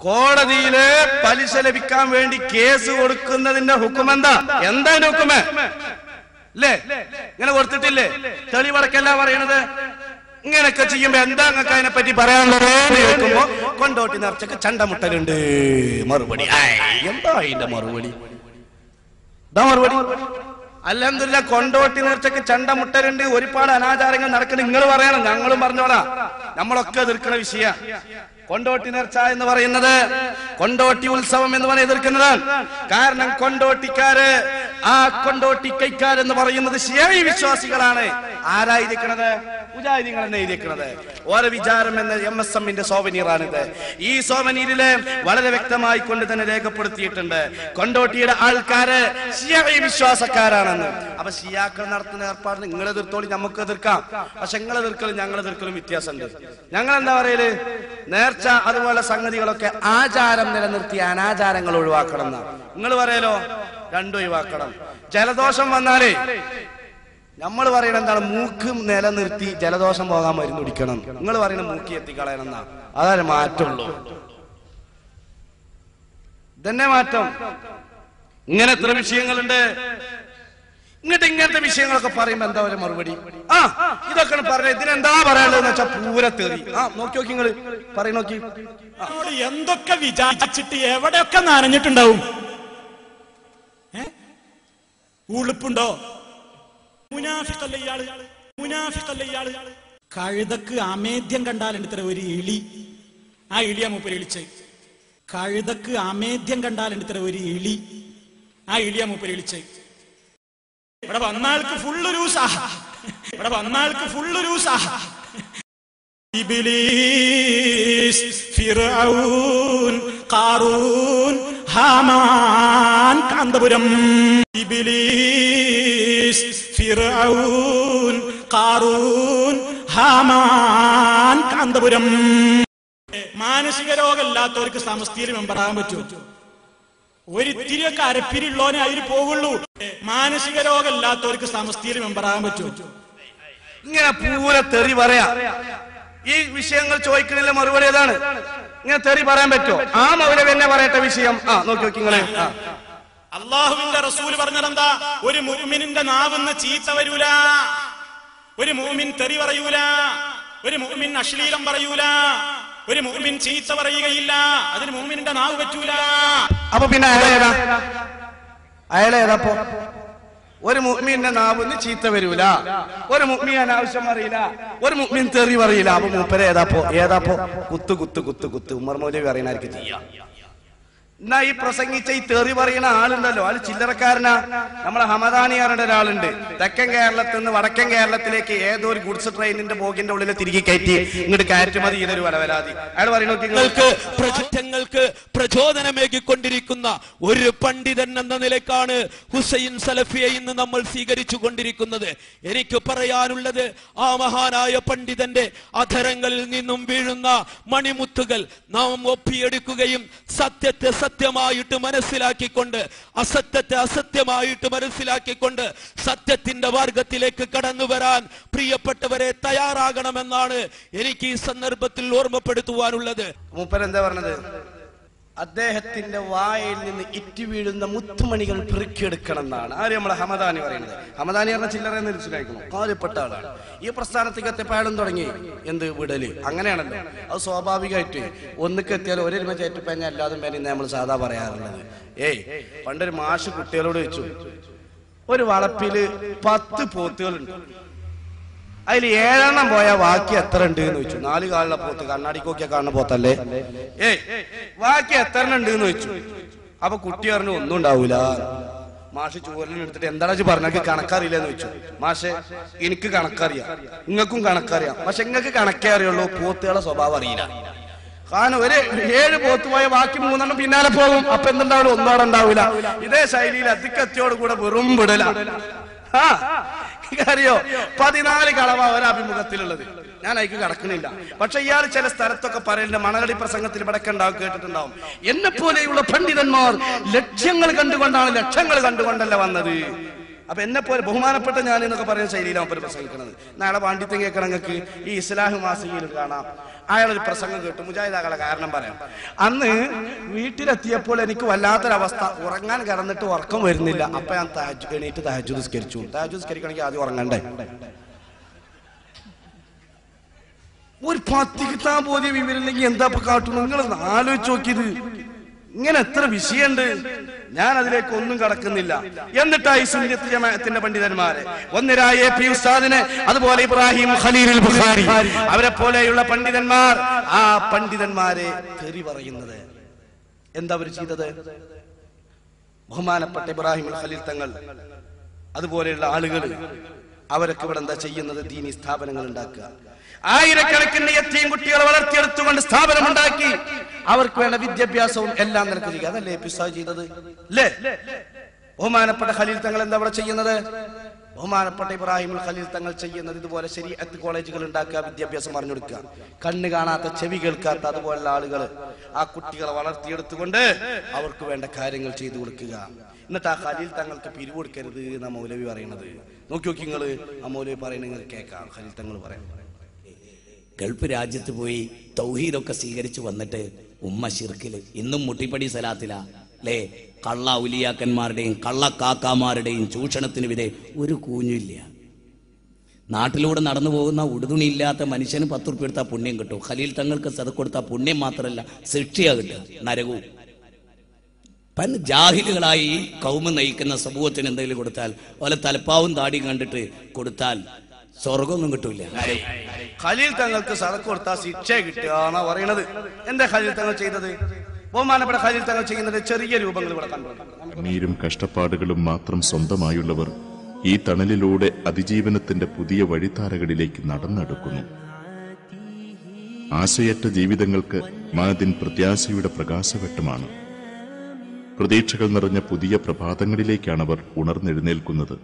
കോടതിയില് പലിശ ലഭിക്കാൻ വേണ്ടി കേസ് കൊടുക്കുന്നതിന്റെ ഹുക്കുമെന്താ? എന്താ ഹുക്കുമ അല്ലേ? ഇങ്ങനെ കൊടുത്തിട്ടില്ലേ? തെളിവടക്കല്ല പറയണത്. ഇങ്ങനെയൊക്കെ ചെയ്യുമ്പോ എന്താ നിങ്ങൾക്ക് അതിനെ പറ്റി പറയാനുള്ളത് ചോദിക്കുമ്പോ കൊണ്ടോട്ടി നേർച്ചക്ക് ചണ്ടമുട്ടലുണ്ട് മറുപടി. എന്താ അതിന്റെ മറുപടി? എന്താ മറുപടി? അൽഹംദുലില്ലാ കൊണ്ടോട്ടി നേർച്ചക്ക് ചണ്ടമുട്ടലുണ്ട്, ഒരുപാട് അനാചാരങ്ങൾ നടക്കുന്നത് നിങ്ങൾ പറയണം, ഞങ്ങളും പറഞ്ഞോളാം. നമ്മളൊക്കെ എതിർക്കുന്ന വിഷയ കൊണ്ടോട്ടി നേർച്ച എന്ന് പറയുന്നത്, കൊണ്ടോട്ടി ഉത്സവം എന്ന് പറഞ്ഞ് എതിർക്കുന്നതാണ്. കാരണം കൊണ്ടോട്ടിക്കാര്, ആ കൊണ്ടോട്ടി കൈക്കാരെന്ന് പറയുന്നത് ശിയായി വിശ്വാസികളാണ്. ആരായിരിക്കണത്? മുജാഹിദീങ്ങൾ എന്ന് എഴുതിയിരിക്കുന്നത്. ഓരോ വിചാരം എന്ന MSMന്റെ സോവനീറാണിത്. ഈ സോവനീരില് വളരെ വ്യക്തമായി കൊണ്ട് തന്നെ രേഖപ്പെടുത്തിയിട്ടുണ്ട് കൊണ്ടോട്ടിയുടെ ആൾക്കാര് ശിയായി വിശ്വാസക്കാരാണെന്ന്. അപ്പൊ ഷിയാക്കൾ നടത്തുന്ന ഏർപ്പാട് നിങ്ങൾ എതിർത്തോളി, നമുക്ക് എതിർക്കാം. പക്ഷെ നിങ്ങൾ എതിർക്കലും ഞങ്ങൾ എതിർക്കലും വ്യത്യാസമുണ്ട്. ഞങ്ങൾ എന്താ പറയല്? നേർച്ച അതുപോലെ സംഗതികളൊക്കെ ആചാരം നിലനിർത്തി അനാചാരങ്ങൾ ഒഴിവാക്കണം എന്നാ. നിങ്ങൾ പറയലോ രണ്ടും ഒഴിവാക്കണം. ജലദോഷം വന്നാലേ നമ്മൾ പറയണ എന്താണ്? മൂക്ക് നിലനിർത്തി ജലദോഷം പോകാൻ മരുന്ന് കുടിക്കണം. നിങ്ങൾ പറയണ മൂക്കി എത്തിക്കളയണം എന്നാ. അതാണ് മാറ്റമുള്ളൂ. ഇതന്നെ മാറ്റം. ഇങ്ങനെ എത്ര വിഷയങ്ങളുണ്ട്. ഇങ്ങനത്തെ വിഷയങ്ങളൊക്കെ പറയുമ്പോ എന്താ ഒരു മറുപടി? ഇതൊക്കെ പറഞ്ഞ ഇതിനെന്താ പറയാനുള്ളതെന്ന് വെച്ചാൽ പൂരത്തേറി. നോക്കി നോക്കി നിങ്ങൾ പറയ നോക്കി. എന്തൊക്കെ വിചാരിച്ചിട്ട് എവിടെയൊക്കെ നനഞ്ഞിട്ടുണ്ടാവും. ഉളുപ്പുണ്ടോ? മുനാഫിഖല്ലേ ഇയാള്, മുനാഫിഖല്ലേ ഇയാള്. കഴുതക്ക് അമേദ്യം കണ്ടാലുണ്ട് ഇത്ര ഒരു ഇളി. ആ ഇളിയാ മൂപ്പര് വിളിച്ചേ. കഴുതക്ക് അമേദ്യം കണ്ടാലുണ്ട് ഇത്ര ഒരു ഇളി. ആ ഇളിയാ മൂപ്പര് വിളിച്ചേ. ഇവിടെ വന്നാൾക്ക് ഫുള്ളൊരു ഇവിടെ വന്നാൾക്ക് ഫുള്ളൊരു ഇബ്ലീസ്, ഫിർഔൻ, ഖാറൂൻ, ഹാമാൻ, കാന്തപുരം. ഇബ്ലീസ്, ഫിർഔൻ, ഖാറൂൻ, ഹാമാൻ, കാന്തപുരം. മാനസിക രോഗമില്ലാത്തവർക്ക് സമസ്തയിൽ മെമ്പറാകാൻ പറ്റുമോ? ഒരിത്തിരിയൊക്കെ അരപ്പിരിയുള്ളവനെ അതിൽ പോവുള്ളൂ. മാനസിക രോഗമില്ലാത്തവർക്ക് സമസ്തയിൽ മെമ്പറാകാൻ പറ്റുമോ? ഇങ്ങനെ പൂരെ തെറി പറയാ. ഈ വിഷയങ്ങൾ ചോദിക്കണില്ല മറുപടി ഏതാണ്? ഇങ്ങനെ തെറി പറയാൻ പറ്റുമോ? ആ മൗലവി എന്നെ പറയട്ടെ വിഷയം. നോക്കി നോക്കി നിങ്ങളെ. അള്ളാഹുവിന്റെ റസൂൽ പറഞ്ഞതെന്താ? ഒരു മുഅ്മിനിന്റെ നാവിന്ന് ചീത്ത വരൂല, ഒരു മുഅ്മിൻ തെറി പറയൂല, ഒരു മുഅ്മിൻ അശ്ലീലം പറയൂല, ഒരു മുഅ്മിൻ ചീത്ത പറയുകയില്ല. അതിന് മുഅ്മിനിന്റെ നാവ് പറ്റൂല. അപ്പൊ പിന്നെ അയാളേതാപ്പോ? ഒരു മുഅ്മിന്റെ നാവിന്ന് ചീത്ത വരൂല, ഒരു മുഅ്മിൻ അനാവശ്യം അറിയില്ല, ഒരു മുഅ്മിൻ തെറി പറയില്ല. അപ്പൊ മൂപ്പര് ഏതാപ്പോ? കുത്ത് കുത്ത് കുത്ത് കുത്ത് ഉമർ മൗലവി അറിയണായിരിക്കും ചെയ്യാം. എന്നാ ഈ പ്രസംഗിച്ച ഈ തെറി പറയുന്ന ആളുണ്ടല്ലോ, ആള് ചില്ലറക്കാരനാ. നമ്മളെ ഹമദാനിയാറുടെ ഒരാളുണ്ട്. തെക്കൻ കേരളത്തിൽ നിന്ന് വടക്കൻ കേരളത്തിലേക്ക് ഏതോ ഒരു ഗുഡ്സ് ട്രെയിനിന്റെ ബോഗിന്റെ ഉള്ളിൽ തിരികെ കയറ്റി ഇങ്ങോട്ട് കയറ്റി മതി ഇതൊരു വലവലാതി. അയാൾ പ്രജങ്ങൾക്ക് പ്രചോദനമേകിക്കൊണ്ടിരിക്കുന്ന ഒരു പണ്ഡിതൻ എന്ന നിലക്കാണ് ഹുസൈൻ സലഫിയെ ഇന്ന് നമ്മൾ സ്വീകരിച്ചു കൊണ്ടിരിക്കുന്നത്. എനിക്ക് പറയാനുള്ളത്, ആ മഹാനായ പണ്ഡിതന്റെ അധരങ്ങളിൽ നിന്നും വീഴുന്ന മണിമുത്തുകൾ നാം ഒപ്പിയെടുക്കുകയും സത്യത്തെ സത്യമായിട്ട് മനസ്സിലാക്കിക്കൊണ്ട് അസത്യത്തെ അസത്യമായിട്ട് മനസ്സിലാക്കിക്കൊണ്ട് സത്യത്തിന്റെ മാർഗത്തിലേക്ക് കടന്നു വരാൻ പ്രിയപ്പെട്ടവരെ തയ്യാറാകണമെന്നാണ് എനിക്ക് ഈ സന്ദർഭത്തിൽ ഓർമ്മപ്പെടുത്തുവാനുള്ളത്. മൂപ്പരെന്താ പറഞ്ഞത്? അദ്ദേഹത്തിന്റെ വായിൽ നിന്ന് ഇറ്റി വീഴുന്ന മുത്തുമണികൾ പെറുക്കിയെടുക്കണം എന്നാണ്. ആര്? നമ്മളെ ഹമദാനി പറയുന്നത്. ഹമദാനി പറഞ്ഞ ചില്ലറ മനസ്സിലാക്കണം, കാര്യപ്പെട്ട ആളാണ്. ഈ പ്രസ്ഥാനത്തേക്ക് എത്തിയപ്പോഴും തുടങ്ങി എന്ത് വിടല്. അങ്ങനെയാണല്ലോ, അത് സ്വാഭാവികമായിട്ട് ഒന്നിക്ക് എത്തിയാൽ ഒരൊരുമ ചേറ്റിപ്പഞ്ഞ അല്ലാതും പേര് നമ്മൾ സാധാ പറയാറുള്ളത്. പണ്ടൊരു മാഷ് കുട്ടികളോട് വെച്ചു, ഒരു വളപ്പില് 10 പോത്തുകളുണ്ട്, അതിൽ 7 പോയാൽ ബാക്കി എത്ര ഉണ്ട് എന്ന് വെച്ചു. 4 കാലുള്ള പോത്ത്, കണ്ണാടിക്കൊക്കെ കാണുന്ന പോത്തല്ലേ. ബാക്കി എത്ര ഉണ്ട് എന്ന് വെച്ചു. അപ്പൊ കുട്ടി പറഞ്ഞു ഒന്നും ഉണ്ടാവൂല. മാഷ് ചോരലെടുത്തിട്ട് എന്താണ് പറഞ്ഞ കണക്കറിയില്ലെന്ന് വെച്ചു. മാഷെ, എനിക്ക് കണക്കറിയാം, നിങ്ങൾക്കും കണക്കറിയാം, പക്ഷെ നിങ്ങൾക്ക് കണക്കേ അറിയുള്ളൂ, പോത്തുകളെ സ്വഭാവം അറിയില്ല. കാരണം ഒരു 7 പോത്ത് പോയ ബാക്കി 3 പിന്നാലെ പോകും. അപ്പൊ എന്തുണ്ടാവില്ല? ഒന്നും അവിടെ ഉണ്ടാവില്ല. ഇതേ ശൈലിയിൽ അതിക്കത്തിയോട് കൂടെ വെറും വിടല. അറിയോ, 14 കളവ ഒരഭിമുഖത്തിലുള്ളത്. ഞാൻ അതിക്ക് കടക്കണില്ല. പക്ഷെ ഇയാൾ ചില സ്ഥലത്തൊക്കെ പറയുന്ന മണലടി പ്രസംഗത്തിൽ ഇവിടെ ഉണ്ടാവും, കേട്ടിട്ടുണ്ടാവും, എന്നെ പോലെയുള്ള പണ്ഡിതന്മാർ ലക്ഷ്യങ്ങൾ കണ്ടുകൊണ്ടാണ്, ലക്ഷങ്ങൾ കണ്ടുകൊണ്ടല്ല വന്നത്. അപ്പൊ എന്നെ പോലെ ബഹുമാനപ്പെട്ട ഞാൻ എന്നൊക്കെ പറയുന്ന ശൈലിയിലാണ് അവർ പ്രസംഗിക്കുന്നത്. നാളെ പാണ്ഡിത്യം കേൾക്കണം നിങ്ങൾക്ക് ഈ ഇസ്ലാഹ് മാസികയിൽ കാണാം. അയാളൊരു പ്രസംഗം കേട്ടു, മുജാഹിദാക്കളെ കാരണം പറയാം. അന്ന് വീട്ടിലെത്തിയപ്പോൾ എനിക്ക് വല്ലാത്തൊരവസ്ഥ, ഉറങ്ങാൻ കിടന്നിട്ട് ഉറക്കം വരുന്നില്ല. അപ്പൊ ഞാൻ എണീറ്റ് തഹജ്ജുദ് നിസ്കരിച്ചു. തഹജ്ജുദ് നിസ്കരിക്കണമെങ്കിൽ ആദ്യം ഉറങ്ങണ്ടേ? ഒരു 10 കിതാബ് ഓതിയ വിവരമില്ലെങ്കിൽ എന്താ കാട്ടുന്നു? നിങ്ങൾ ആലോചിച്ച് നോക്കിയത്. ഇങ്ങനെ എത്ര വിഷയമുണ്ട്. ഞാൻ അതിലേക്ക് ഒന്നും കടക്കുന്നില്ല. എന്നിട്ടായി സുന്നത്ത് ജമാഅത്തിന്റെ പണ്ഡിതന്മാരെ, ഒന്നിരായ എ പി ഉസ്താദിനെ, അതുപോലെ ഇബ്രാഹിം ഖലീലുൽ ബുഖാരി, അവരെ പോലെയുള്ള പണ്ഡിതന്മാർ, ആ പണ്ഡിതന്മാരെ തെറി പറയുന്നത് എന്താ അവർ ചെയ്തത്? ബഹുമാനപ്പെട്ട ഇബ്രാഹിം ഖലീൽ തങ്ങൾ അതുപോലെയുള്ള ആളുകൾ അവരൊക്കെ ഇവിടെ എന്താ ചെയ്യുന്നത്? ദീനി സ്ഥാപനങ്ങൾ ഉണ്ടാക്കുക. ആയിരക്കണക്കിന് യതീം കുട്ടികളെ വളർത്തിയെടുത്തുകൊണ്ട് സ്ഥാപനം ഉണ്ടാക്കി അവർക്ക് വേണ്ട വിദ്യാഭ്യാസവും എല്ലാം നിനക്ക് ചെയ്യുക. അതല്ലേ പിസാദ് ചെയ്തത്? അല്ലേ? ബഹുമാനപ്പെട്ട ഖലീൽ തങ്ങൾ എന്താ ഇവിടെ ചെയ്യുന്നത്? ബഹുമാനപ്പെട്ട ഇബ്രാഹിം ഖലീൽ തങ്ങൾ ചെയ്യുന്നത് ഇതുപോലെ ശരീഅത്ത് കോളേജുകൾ ഉണ്ടാക്കുക, വിദ്യാഭ്യാസം പറഞ്ഞു കൊടുക്കുക. കണ്ണ് കാണാത്ത, ചെവി കേൾക്കാത്ത അതുപോലുള്ള ആളുകൾ, ആ കുട്ടികളെ വളർത്തിയെടുത്തുകൊണ്ട് അവർക്ക് വേണ്ട കാര്യങ്ങൾ ചെയ്തു കൊടുക്കുക. എന്നിട്ട് ആ ഖലീൽ തങ്ങൾക്ക് പിരിവ് കൊടുക്കരുത് എന്നാ മൗലവി പറയുന്നത്. നോക്കി നോക്കി നിങ്ങൾ ആ മൗലവി പറയുന്നത് കേൾക്കാം. ഖലീൽ തങ്ങൾ പറയാം, ഗൾഫ് രാജ്യത്ത് പോയി തൗഹീദൊക്കെ സ്വീകരിച്ചു വന്നിട്ട് ഉമ്മ ശിർക്കില് ഇന്നും മുട്ടിപ്പടി സലാത്തില അല്ലേ? കള്ള ഔലിയാക്കന്മാരുടെയും കള്ളക്കാക്കാമാരുടെയും ചൂഷണത്തിന് വിധേ ഒരു കൂഞ്ഞില്ല. നാട്ടിലൂടെ നടന്നു പോകുന്ന ഉടുതുണി ഇല്ലാത്ത മനുഷ്യന് 10 ഉറുപ്പിക എടുത്താൽ പുണ്യം കിട്ടും. ഖലീൽ തങ്ങൾക്ക് സദഖ കൊടുത്താൽ പുണ്യം മാത്രമല്ല ശിക്ഷയാ കിട്ടുക, നരകവും. പൻ ജാഹിലുകളായി കൗമ നയിക്കുന്ന സമൂഹത്തിന് എന്തെങ്കിലും കൊടുത്താൽ, ഓലെ തലപ്പാവും താടിയും കണ്ടിട്ട് കൊടുത്താൽ സ്വർഗമൊന്നും കിട്ടൂല. ഖലീൽ തങ്ങൾക്ക് സദഖ കൊടുത്താൽ ശിക്ഷ കിട്ടുക പറയണത്. എന്താ ഖലീൽ തങ്ങൾ ചെയ്തത്? ബഹുമാനപ്പെട്ട ഖലീൽ തങ്ങൾ ചെയ്യുന്നത് ചെറിയ രൂപങ്ങൾ ഇവിടെ കണ്ടു. നീരും കഷ്ടപ്പാടുകളും മാത്രം സ്വന്തമായുള്ളവർ ഈ തണലിലൂടെ അതിജീവനത്തിന്റെ പുതിയ വഴിത്താരകളിലേക്ക് നടന്നെടുക്കുന്നു. ആശയറ്റ ജീവിതങ്ങൾക്ക് മഅദിൻ പ്രത്യാശയുടെ പ്രകാശവെട്ടമാണ്. പ്രതീക്ഷകൾ നിറഞ്ഞ പുതിയ പ്രഭാതങ്ങളിലേക്കാണവർ ഉണർന്നെഴുന്നേൽക്കുന്നത്.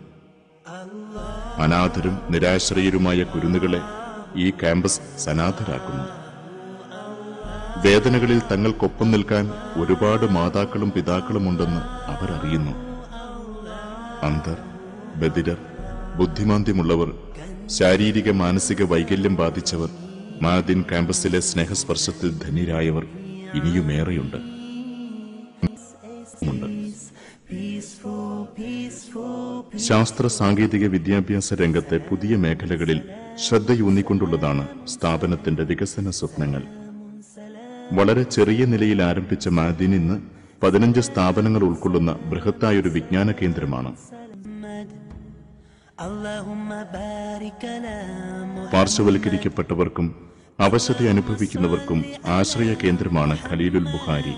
അനാഥരും നിരാശ്രയരുമായ കുരുന്നുകളെ ഈ ക്യാമ്പസ് സനാഥരാക്കുന്നു. വേദനകളിൽ തങ്ങൾക്കൊപ്പം നിൽക്കാൻ ഒരുപാട് മാതാക്കളും പിതാക്കളുമുണ്ടെന്ന് അവരറിയുന്നു. അന്ധർ, ബധിരർ, ബുദ്ധിമാന്ദ്യമുള്ളവർ, ശാരീരിക മാനസിക വൈകല്യം ബാധിച്ചവർ, മഅദിൻ ക്യാമ്പസിലെ സ്നേഹസ്പർശത്തിൽ ധന്യരായവർ ഇനിയുമേറെയുണ്ട്. ശാസ്ത്ര സാങ്കേതിക വിദ്യാഭ്യാസ രംഗത്തെ പുതിയ മേഖലകളിൽ ശ്രദ്ധയൂന്നിക്കൊണ്ടുള്ളതാണ് സ്ഥാപനത്തിന്റെ വികസന സ്വപ്നങ്ങൾ. വളരെ ചെറിയ നിലയിൽ ആരംഭിച്ച മഅദിൻ ഇന്ന് 15 സ്ഥാപനങ്ങൾ ഉൾക്കൊള്ളുന്ന ബൃഹത്തായൊരു വിജ്ഞാന കേന്ദ്രമാണ്. പാർശ്വവൽക്കരിക്കപ്പെട്ടവർക്കും അവശത അനുഭവിക്കുന്നവർക്കും ആശ്രയ കേന്ദ്രമാണ് ഖലീലുൽ ബുഖാരി.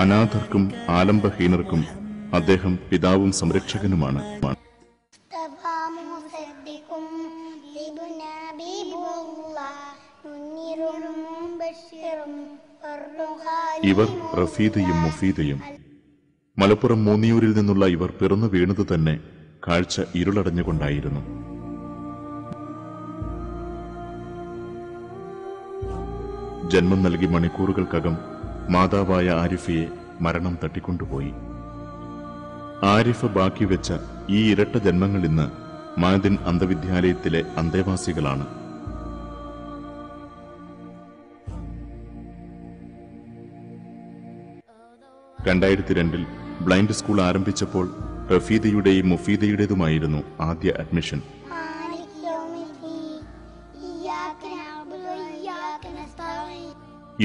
അനാഥർക്കും ആലംബഹീനർക്കും അദ്ദേഹം പിതാവും സംരക്ഷകനുമാണ്. ഇവർ റഫീദയും മുഫീദയും. മലപ്പുറം മൂന്നിയൂരിൽ നിന്നുള്ള ഇവർ പിറന്നു വീണതു തന്നെ കാഴ്ച ഇരുളടഞ്ഞുകൊണ്ടായിരുന്നു. ജന്മം നൽകി മണിക്കൂറുകൾക്കകം മാതാവായ ആരിഫയെ മരണം തട്ടിക്കൊണ്ടുപോയി. ആരിഫ ബാക്കി വെച്ച ഈ ഇരട്ട ജന്മങ്ങൾ ഇന്ന് മഅദിൻ അന്ധവിദ്യാലയത്തിലെ അന്തേവാസികളാണ്. ൽ ബ്ലൈൻഡ് സ്കൂൾ ആരംഭിച്ചപ്പോൾ റഫീദയുടെയും മുഫീദയുടേതുമായിരുന്നു ആദ്യ അഡ്മിഷൻ.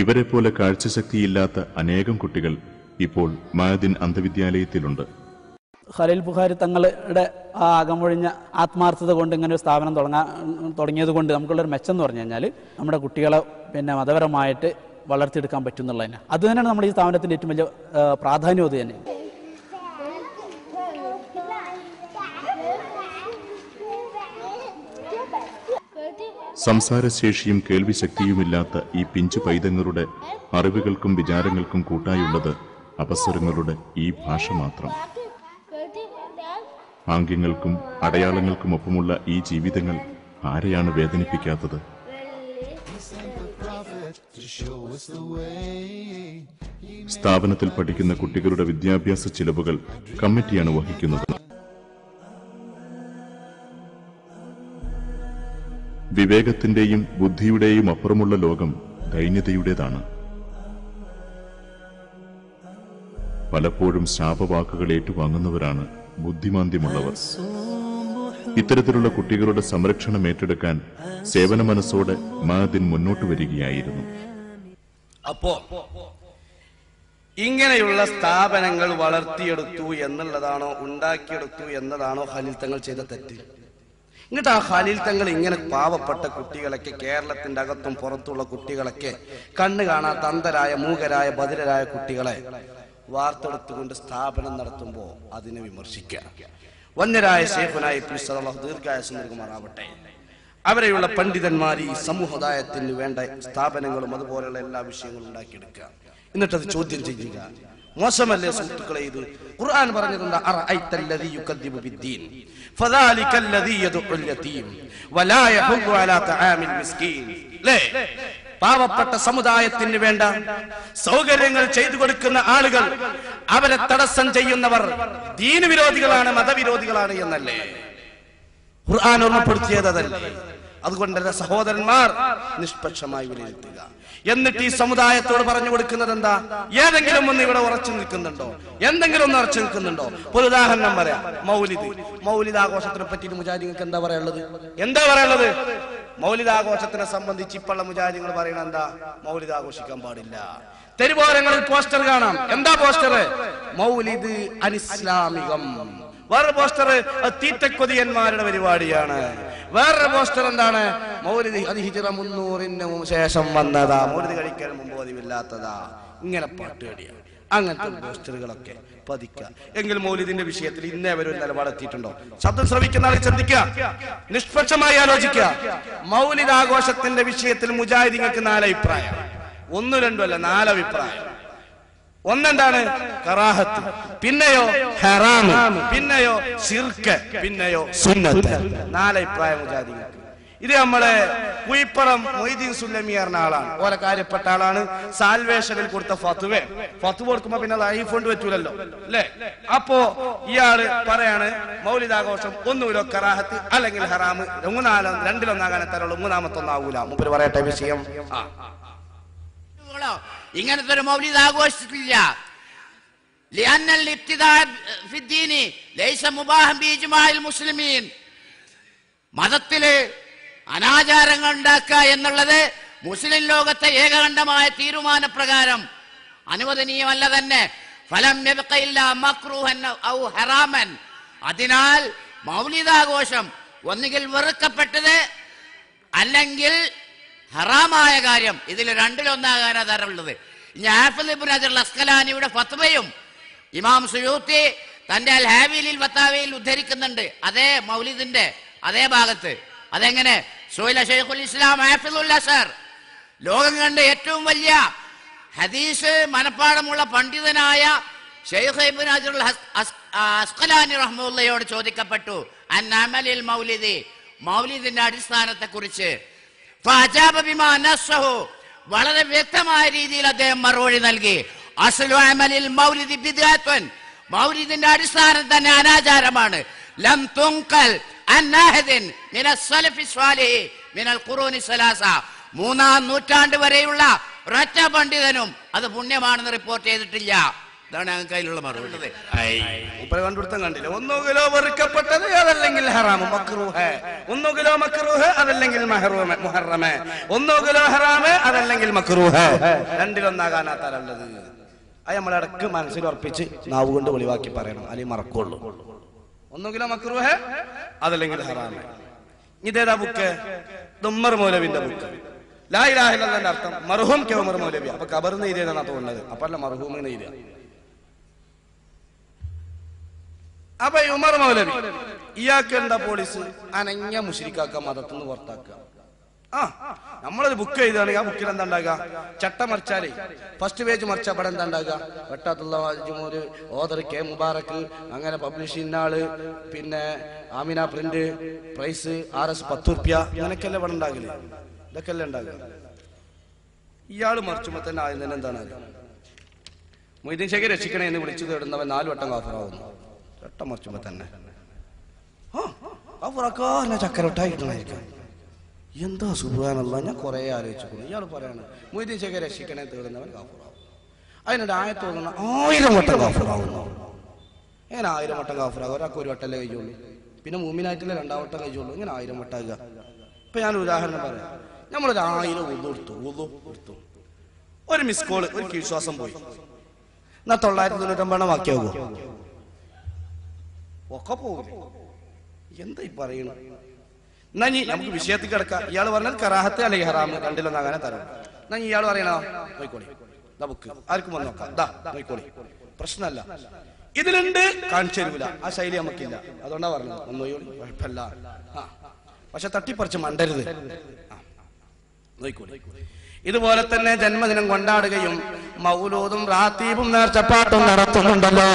ഇവരെ പോലെ കാഴ്ചശക്തിയില്ലാത്ത അനേകം കുട്ടികൾ ഇപ്പോൾ മഅദിൻ അന്ധവിദ്യാലയത്തിലുണ്ട്. ഖലീൽ ബുഖാരി തങ്ങളുടെ ആ അകമൊഴിഞ്ഞ ആത്മാർത്ഥത കൊണ്ട് ഇങ്ങനെ ഒരു സ്ഥാപനം തുടങ്ങിയത് കൊണ്ട് നമുക്കുള്ളൊരു മെച്ചം എന്ന് പറഞ്ഞു കഴിഞ്ഞാൽ നമ്മുടെ കുട്ടികളെ മതപരമായിട്ട് വളർത്തിയെടുക്കാൻ പറ്റും എന്നുള്ളതന്നെ. അത് തന്നെയാണ് നമ്മുടെ ഈ സ്ഥാപനത്തിന്റെ ഏറ്റവും വലിയ പ്രാധാന്യം. അത് തന്നെ സംസാരശേഷിയും കേൾവിശക്തിയുമില്ലാത്ത ഈ പിഞ്ചു പൈതങ്ങളുടെ അറിവുകൾക്കും വിചാരങ്ങൾക്കും കൂട്ടായുള്ളത് അപസ്വരങ്ങളുടെ ഈ ഭാഷ മാത്രം. ആംഗ്യങ്ങൾക്കും അടയാളങ്ങൾക്കുമൊപ്പമുള്ള ഈ ജീവിതങ്ങൾ ആരെയാണ് വേദനിപ്പിക്കാത്തത്? സ്ഥാപനത്തിൽ പഠിക്കുന്ന കുട്ടികളുടെ വിദ്യാഭ്യാസ ചിലവുകൾ കമ്മിറ്റിയാണ് വഹിക്കുന്നത്. വിവേകത്തിന്റെയും ബുദ്ധിയുടെയും അപ്പുറമുള്ള ലോകം ദൈന്യതയുടേതാണ്. പലപ്പോഴും ശാപവാക്കുകൾ ഏറ്റുവാങ്ങുന്നവരാണ് ബുദ്ധിമാന്ദ്യമുള്ളവർ. ഇത്തരത്തിലുള്ള കുട്ടികളുടെ സംരക്ഷണം ഏറ്റെടുക്കാൻ സേവന മനസ്സോടെ മഅദിൻ മുന്നോട്ട് വരികയായിരുന്നു. അപ്പോ ഇങ്ങനെയുള്ള സ്ഥാപനങ്ങൾ വളർത്തിയെടുത്തു എന്നുള്ളതാണോ, ഉണ്ടാക്കിയെടുത്തു എന്നതാണോ ഖലീൽ തങ്ങൾ ചെയ്ത തെറ്റ്? എന്നിട്ട് ആ ഖലീൽ തങ്ങൾ ഇങ്ങനെ പാവപ്പെട്ട കുട്ടികളൊക്കെ, കേരളത്തിന്റെ അകത്തും പുറത്തുള്ള കുട്ടികളൊക്കെ, കണ്ണ് കാണാത്ത അന്ധരായ, മൂകരായ, ബധിരരായ കുട്ടികളെ വാർത്തെടുത്തുകൊണ്ട് സ്ഥാപനം നടത്തുമ്പോ അതിനെ വിമർശിക്കുക. വന്യരായ ശൈഖുനായ അല്ലാഹു ദീർഘായുസ്സ് നൽകുമാറാവട്ടെ, അവരെയുള്ള പണ്ഡിതന്മാർ ഈ സമുദായത്തിന് വേണ്ട സ്ഥാപനങ്ങളും അതുപോലെയുള്ള എല്ലാ വിഷയങ്ങളും ഉണ്ടാക്കിയെടുക്കുക, എന്നിട്ടത് ചോദ്യം ചെയ്യുക. മോശമല്ലേ സുഹൃത്തുക്കളെ ഇത്? ഖുർആൻ പറഞ്ഞിട്ടുണ്ട്, അറഅയ്തല്ലദീ യുകദ്ദിബു ബിദ്ദീൻ ഫദാലികല്ലദീ യദ്ഉൽ യതീം വലാ യഹുദ്ദു അലാ തആമിൽ മിസ്കീൻ. പാവപ്പെട്ട സമുദായത്തിന് വേണ്ട സൗകര്യങ്ങൾ ചെയ്തു കൊടുക്കുന്ന ആളുകൾ, അവരെ തടസ്സം ചെയ്യുന്നവർ ദീന വിരോധികളാണ്, മതവിരോധികളാണ് എന്നല്ലേ ഖുർആൻ ഓർമ്മപ്പെടുത്തിയതല്ലേ? അതുകൊണ്ട് സഹോദരന്മാർ നിഷ്പക്ഷമായി വിലയിരുത്തുക. എന്നിട്ട് ഈ സമുദായത്തോട് പറഞ്ഞു കൊടുക്കുന്നത് എന്താ? ഏതെങ്കിലും ഒന്ന് ഇവിടെ ഉറച്ചു നിൽക്കുന്നുണ്ടോ? എന്തെങ്കിലും ഒന്ന് ഉറച്ചു നിൽക്കുന്നുണ്ടോ? ഒരു ഉദാഹരണം പറയാം. മൗലിദ് ആഘോഷത്തിനെ പറ്റി മുജാഹിദീങ്ങൾക്ക് എന്താ പറയാനുള്ളത്? മൗലിദ് ആഘോഷത്തിനെ സംബന്ധിച്ച് ഇപ്പോഴുള്ള മുജാഹിദീങ്ങൾ പറയുന്നത് എന്താ? മൗലിദ് ആഘോഷിക്കാൻ പാടില്ല. തെരുവോരങ്ങളിൽ പോസ്റ്റർ കാണാം. എന്താ പോസ്റ്റർ? മൗലിദ് അനിസ്ലാമികം. വേറെ പോസ്റ്റർ തീറ്റക്കൊതിയന്മാരുടെ പരിപാടിയാണ്. വേറൊരു പോസ്റ്റർ എന്താണ്? മൗലിദ് അത് ഹിജ്റ 300-ന് ശേഷം വന്നതാ, മൗലിദ് കഴിക്കാൻ മുമ്പ് പതിവില്ലാത്തതാ. ഇങ്ങനെ പാട്ടുകടിയാണ്. അങ്ങനത്തെ പോസ്റ്ററുകളൊക്കെ പതിക്കുക. എങ്കിൽ മൗലിദിന്റെ വിഷയത്തിൽ ഇന്നേ വരെ ഒരു നിലപാടെത്തിയിട്ടുണ്ടോ? ശബ്ദം ശ്രവിക്കുന്ന ആളെ ശ്രദ്ധിക്കുക, നിഷ്പക്ഷമായി ആലോചിക്കുക. മൗലിദ് ആഘോഷത്തിന്റെ വിഷയത്തിൽ മുജാഹിദീങ്ങൾക്ക് 4 അഭിപ്രായം. 1, 2 അല്ല, 4 അഭിപ്രായം. ഒന്നെന്താണ്? കറാഹത്ത്, പിന്നെയോ ഹറാം, പിന്നെയോ ശിർക്ക്, പിന്നെയോ സുന്നത്ത്. 4 അഭിപ്രായം മുജാഹിദീങ്ങൾക്ക്. ഇത് നമ്മളെ കുയിപ്പറം മൊയ്തീൻ സുല്ലമിയാറിന്റെ ആളാണ്, ഓലെ കാര്യപ്പെട്ട ആളാണ്. സാൽവേഷനിൽ കൊടുത്ത ഫത്വ കൊടുക്കുമ്പോ പിന്നെ ലൈഫ് കൊണ്ട് പറ്റൂലല്ലോ അല്ലേ? അപ്പോ ഇയാള് പറയാണ് മൗലിദാഘോഷം ഒന്നുമില്ലോ കറാഹത്ത് അല്ലെങ്കിൽ ഹറാം, 2-1 തരുള്ളൂ, 3-ാമത്തെ ആവൂല. മുമ്പ് പറയട്ടെ വിഷയം. ഇങ്ങനത്തെ ഒരു മൗലിദ് ആഘോഷിച്ചിട്ടില്ല. മതത്തില് അനാചാരങ്ങൾ ഉണ്ടാക്കുക എന്നുള്ളത് മുസ്ലിം ലോകത്തെ ഏകകണ്ഠമായ തീരുമാനപ്രകാരം അനുവദനീയമല്ല തന്നെ. ഫലം മക്റൂഹൻ ഔ ഹറാമൻ. അതിനാൽ മൗലിദാഘോഷം ഒന്നുകിൽ വെറുക്കപ്പെട്ടത് അല്ലെങ്കിൽ ഹറാമായ കാര്യം, ഇതിൽ 2-1 തരമുള്ളത്. ഹാഫിദ് ഇബ്നു ഹജർ അസ്ഖലാനിയുടെ ഫത്വയും ഇമാം സുയൂത്തി തന്റെ അൽ ഹാവിലിൽ ഫത്താവയിൽ ഉദ്ധരിക്കുന്നുണ്ട്, അതേ മൗലിദിന്റെ അതേ ഭാഗത്ത്. അതെങ്ങനെ? സുഹൈല ശൈഖുൽ ഇസ്ലാം ഹാഫിദുൽ അസ്ഹർ, ലോകം കണ്ട ഏറ്റവും വലിയ ഹദീസ് മനപ്പാടമുള്ള പണ്ഡിതനായ ശൈഖ് ഇബ്നു ഹജർ അസ്ഖലാനി റഹ്മത്തുള്ളാഹിയോട് ചോദിക്കപ്പെട്ടു അൻ അമലിൽ മൗലിദി, മൗലിദിന്റെ അടിസ്ഥാനത്തെ കുറിച്ച്. വളരെ വ്യക്തമായ രീതിയിൽ അദ്ദേഹം മറുപടി നൽകി. അസ്ലു അമലിൽ മൗലിദി ബിദ്അത്തുൻ, മൗലിദിന്റെ അടിസ്ഥാനം തന്നെ അനാചാരമാണ്. ലം തുൻഖൽ അൻ അഹദിൻ മിനസ് സലഫി സ്വാലിഹി മിനൽ ഖുറൂനി സലാസ, 3-ാം നൂറ്റാണ്ട് വരെയുള്ള ഒരൊറ്റ പണ്ഡിതനും അത് പുണ്യമാണെന്ന് റിപ്പോർട്ട് ചെയ്തിട്ടില്ല. ഇതാണ് ഞങ്ങൾക്ക് അതിലുള്ള മറുപടി. കണ്ടുപിടുത്തം കണ്ടില്ല. ഒന്നുകിലോ വെറുക്കപ്പെട്ടത് അതല്ലെങ്കിൽ ഹറാം മക്റൂഹ്, ഒന്നുകിലോ മക്റൂഹ് അതല്ലെങ്കിൽ മുഹറമ്, ഒന്നുകിലോ ഹറാമ് അതല്ലെങ്കിൽ മക്റൂഹ്. 2-1 തരമുള്ളത്. അത് നമ്മളിടക്ക് മനസ്സിൽ ഉറപ്പിച്ച് നാവ് കൊണ്ട് വെളിവാക്കി പറയണം, അല്ലെങ്കിൽ മറക്കുള്ളൂ. ഒന്നുകിലോ മക്റൂഹ് അതല്ലെങ്കിൽ ഹറാമ്. ഇതേതാ ബുക്ക്? ഉമർ മൗലവിന്റെ ബുക്ക്. ലാ ഇലാഹ ഇല്ലല്ലാഹ് അർത്ഥം മർഹൂം കെ ഉമർ മൗലവി. അപ്പൊ ഖബറിന് എഴുതിയതാണ് തോന്നുന്നത്, അപ്പൊ അല്ല മർഹൂമിന് എഴുതിയ. അപ്പൊ ഉമർ മൗലവി ഇയാൾക്ക് എന്താ പോലീസ്? അനഞ്ഞ മുശ്രിക്കാക്ക, മതത്തിൽ നിന്ന് പുറത്താക്കുക. നമ്മളൊരു ബുക്ക് എഴുതുകയാണെങ്കിൽ ആ ബുക്കിൽ എന്താ ഉണ്ടാകുക? ചട്ട മറിച്ചാലേ ഫസ്റ്റ് പേജ് മറിച്ച അവിടെ എന്താ ഉണ്ടാകുക? വെട്ടാത്തുള്ള ജുമൂര്, ഓദർ കെ മുബാറക്ക്, അങ്ങനെ പബ്ലിഷ് ചെയ്യുന്ന ആള്, പിന്നെ ആമിന പ്രിന്റ്, പ്രൈസ് RS 10 റുപ്യ, അങ്ങനെയൊക്കെയല്ലേ ഇവിടെ ഉണ്ടാകില്ലേ? ഇതൊക്കെ അല്ലേ ഉണ്ടാകുക? ഇയാള് മറിച്ചുമ്പോ തന്നെ ആദ്യം തന്നെ എന്താണ്? മൊയ്തീൻ ഷേഖ് രക്ഷിക്കണേ എന്ന് വിളിച്ചു തേടുന്നവൻ 4 വട്ടം കാഫറാവുന്നു. ചട്ട മറിച്ചുമ്പോ തന്നെ ചക്കരട്ടായിരിക്കും. എന്താ സുബ്ഹാനല്ലാഹ്, ഞാൻ കുറെ ആലോചിച്ചു. ഇയാൾ പറയാണ് മൊയ്തീൻ ശേഖർ രക്ഷിക്കണേ തേടുന്നവൻ കാഫിറാവും. അതിനൊരു ആയത്ത് തോന്നുന്ന 1000 വട്ടം കാഫിറാവുന്നു. എങ്ങനെ 1000 വട്ടം കാഫിറാകും? ഒരാൾക്ക് ഒരു വട്ടല്ലേ കഴിയുള്ളൂ, പിന്നെ മൂമിനായിട്ടല്ലേ 2 വട്ടം കഴിയുള്ളൂ. ഇങ്ങനെ 1000 വട്ടാകുക. ഇപ്പൊ ഞാൻ ഉദാഹരണം പറയാം. നമ്മളൊരു 1000 ഉളു എടുത്തു, ഒരു മിസ് കോള്, ഒരു കീഴ്ശ്വാസം പോയി, എന്നാ 999 ബാക്കിയാകുമോ? ഒക്കെ പോകില്ല. എന്താ ഈ പറയണ? എന്നാ നീ നമുക്ക് വിഷയത്തിൽ കിടക്കാം. ഇയാൾ പറഞ്ഞാൽ കറാഹത്ത് അല്ലെങ്കിൽ ഹറാമ് രണ്ടിലൊന്നും അങ്ങനെ തരാം. എന്നാ ഇയാൾ പറയണോ നോയിക്കോളി, ബുക്ക് ആർക്കും വന്ന് നോക്കാം, നോയിക്കോളി, പ്രശ്നമല്ല. ഇതിലുണ്ട് കാണിച്ചു തരൂല, ആ ശൈലി നമുക്കില്ല. അതുകൊണ്ടാ പറഞ്ഞത് ഒന്നോയോളി കുഴപ്പമില്ല. പക്ഷെ തട്ടിപ്പറിച്ച് മണ്ടരുത്. നോയിക്കോളി. ഇതുപോലെ തന്നെ ജന്മദിനം കൊണ്ടാടുകയും മൗലൂദും റാത്തീബും നേർച്ചപ്പാട്ടും നടത്തുന്നുണ്ടല്ലോ.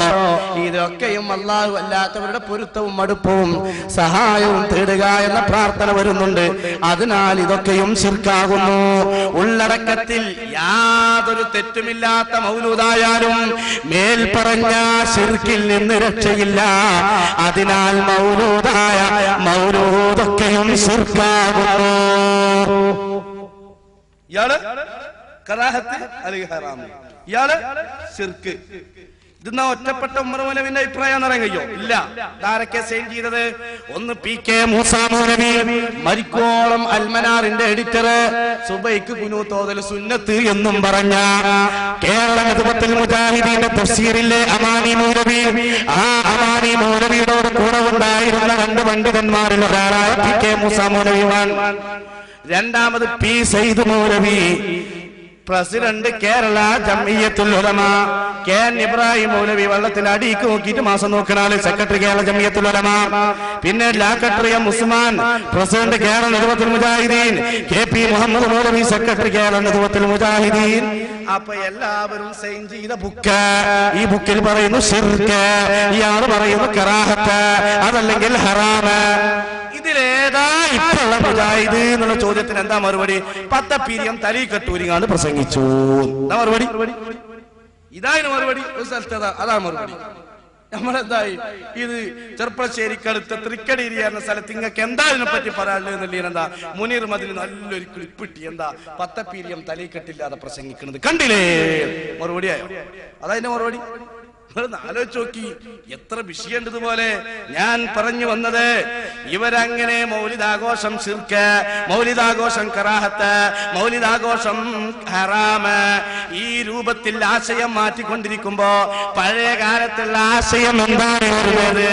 ഇതൊക്കെയും അല്ലാഹു അല്ലാത്തവരുടെ പൊരുത്തവും മടുപ്പവും സഹായവും തേടുക എന്ന പ്രാർത്ഥന വരുന്നുണ്ട്. അതിനാൽ ഇതൊക്കെയും ശിർക്കാകുന്നു. ഉള്ളടക്കത്തിൽ യാതൊരു തെറ്റുമില്ലാത്ത മൗലൂദായാലും മേൽപ്പറഞ്ഞ ശിർക്കിൽ നിന്ന് രക്ഷയില്ല. അതിനാൽ മൗലൂദൊക്കെയും ശിർക്കാകുന്നു. ഇയാള് കറാഹത്ത് അല്ലെങ്കിൽ ഹറാമ്, ഇയാള് ശിർക്ക്. ഇതെന്നാ ഒറ്റപ്പെട്ട ഉമർ മൗലവിന്റെ അഭിപ്രായം എന്ന് പറയാൻ കഴിയോ? ഇല്ല. ആരൊക്കെ സൈൻ ചെയ്തത്? ഒന്ന് PK മൂസ മൗലവി, മരിക്കോളം അൽമനാറിന്റെ എഡിറ്റർ, സുബൈക്ക് കുനൂത്ത് ഓതൽ സുന്നത്ത് എന്നും പറഞ്ഞ കേരള നദ്വത്തുൽ മുജാഹിദീന്റെ തഫ്സീറിലെ അമാനി മൗലവി. ആ അമാനി മൗലവിയോട് കൂടെ ഉണ്ടായിരുന്ന 2 പണ്ഡിതന്മാരിൽ ഒരാളായ PK മൂസ മൗലവിയാണ്. രണ്ടാമത് P സയ്യിദ് മൗലവി, പ്രസിഡന്റ് കേരള ജംഇയ്യത്തുൽ ഉലമ. KN ഇബ്രാഹിം മൗലവി വെള്ളത്തിന്റെ അടിക്ക് നോക്കിയിട്ട് മാസം നോക്കണാല്, സെക്രട്ടറി കേരള ജംഇയ്യത്തുൽ ഉലമ. പിന്നെ ലാക്കട്ടറി M ഉസ്മാൻ, പ്രസിഡന്റ് കേരള നദ്വത്തുൽ മുജാഹിദീൻ. KP മുഹമ്മദ് മൗലവി, സെക്രട്ടറി കേരള നദ്വത്തുൽ മുജാഹിദീൻ. അപ്പൊ എല്ലാവരും സൈൻ ചെയ്ത ബുക്ക്. ഈ ബുക്കിൽ പറയുന്നു ശിർക്ക്, ഇയാൾ പറയുന്നു കറാഹത്ത് അതല്ലെങ്കിൽ ഹറാമ്. ഇതിലേതാ ഇപ്പോഴുള്ള മുജാഹിദ് എന്നുള്ള ചോദ്യത്തിന് എന്താ മറുപടി? പത്തപ്പീരിയം തലീക്കെട്ടൂരിങ്ങാണ്ട് പ്രസംഗിച്ചു. എന്താ മറുപടി? ഇതായിരുന്നു മറുപടി. ഒരു സ്ഥലത്ത് അതാണ് മറുപടി. നമ്മളെന്തായി ഇത് ചെറുപ്പശ്ശേരിക്കടുത്ത് തൃക്കടീരി എന്ന സ്ഥലത്ത് നിങ്ങൾക്ക് എന്താ ഇതിനെ പറ്റി പറയാനുള്ളത് എന്നുള്ളത്? എന്താ മുനീർ മതിൽ നല്ലൊരു ക്ലിപ്പിട്ടി, എന്താ പത്തപ്പീരിയം തലീക്കെട്ടില്ലാതെ പ്രസംഗിക്കുന്നത് കണ്ടില്ലേ? മറുപടിയായോ? അതതിന്റെ മറുപടി. ആലോചിച്ച് നോക്കി എത്ര വിഷയമുണ്ട്. ഇതുപോലെ ഞാൻ പറഞ്ഞു വന്നത്, ഇവരങ്ങനെ മൗലിദാഘോഷം ശിർക്ക്, മൗലിദാഘോഷം കറാഹത്ത്, മൗലിദാഘോഷം ഹറാമ്, ഈ രൂപത്തിൽ ആശയം മാറ്റിക്കൊണ്ടിരിക്കുമ്പോ പഴയ കാലത്തുള്ള ആശയം എന്താണ് വരുന്നത്?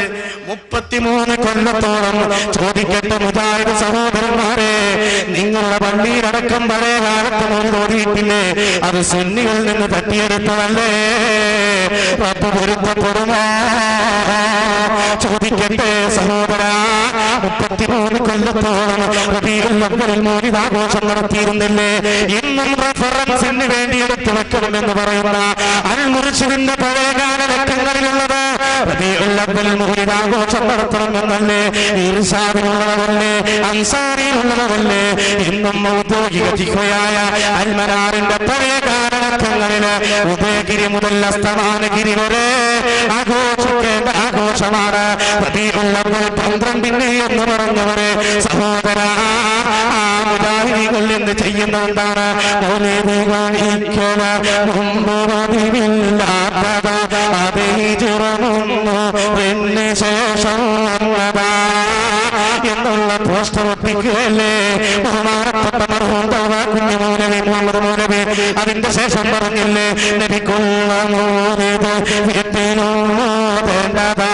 33 കൊല്ലത്തോളം ചോദിക്കട്ടെ മുജാഹിദ് സഹോദരന്മാരെ, നിങ്ങളുടെ പള്ളിയിലടക്കം പഴയ കാലത്ത് മൗലിദ് ഓതിയിട്ടില്ലേ? അത് സുന്നികളിൽ നിന്ന് തട്ടിയെടുത്തതല്ലേ? പൊരുത്തപ്പെടുമോ? ചോദിക്കട്ടെ സഹോദര, 33 കൊല്ലത്തോളം റബീഉൽ അവ്വലിൽ മൗലിദാഘോഷം നടത്തിയിരുന്നില്ലേ? ഇന്നും റഫറൻസിന് വേണ്ടി എടുത്തു വെക്കണമെന്ന് പറയുന്ന അൽ മുർഷിദിന്റെ പഴയകാല ലക്കങ്ങളിലുള്ളത് റബീഉൽ അവ്വലിൽ മൗലിദാഘോഷം നടത്തണമെന്നല്ലേ? ഇർശാദിനുള്ളതല്ലേ? അൻസാരിയിലുള്ളതല്ലേ? ഇന്നും ഔദ്യോഗിക ജിഹ്വയായ അൽമനാറിന്റെ പഴയകാല ലക്കങ്ങളില് ഉദയഗിരി മുതൽ അസ്തമാനഗിരി വരെ ആഘോഷിക്കേണ്ട ആഘോഷമാണ് റബീഉൽ അവ്വൽ 12 എന്ന് പറഞ്ഞവരെ സഹോദര, മുജാഹിദീകൾ എന്ത് ചെയ്യുന്നതാണ്? മൗലിദ് കാണിക്കല മുമ്പ് പതിവില്ലാത്തത്, അത് ഹിജ്റമുന്നു പിന്നെ ശേഷം വന്നതാ എന്നുള്ള പോസ്റ്റർ ഒട്ടിക്കുകയല്ലേ ബഹുമാനപ്പെട്ട മർഹൂം കുഞ്ഞു മൗലവി മുഹമ്മദ് മൗലവി. അതിന്റെ ശേഷം പറഞ്ഞില്ലേ, നബിക്കുള്ള മൗലിദ് വീട്ടിലുള്ളതാ,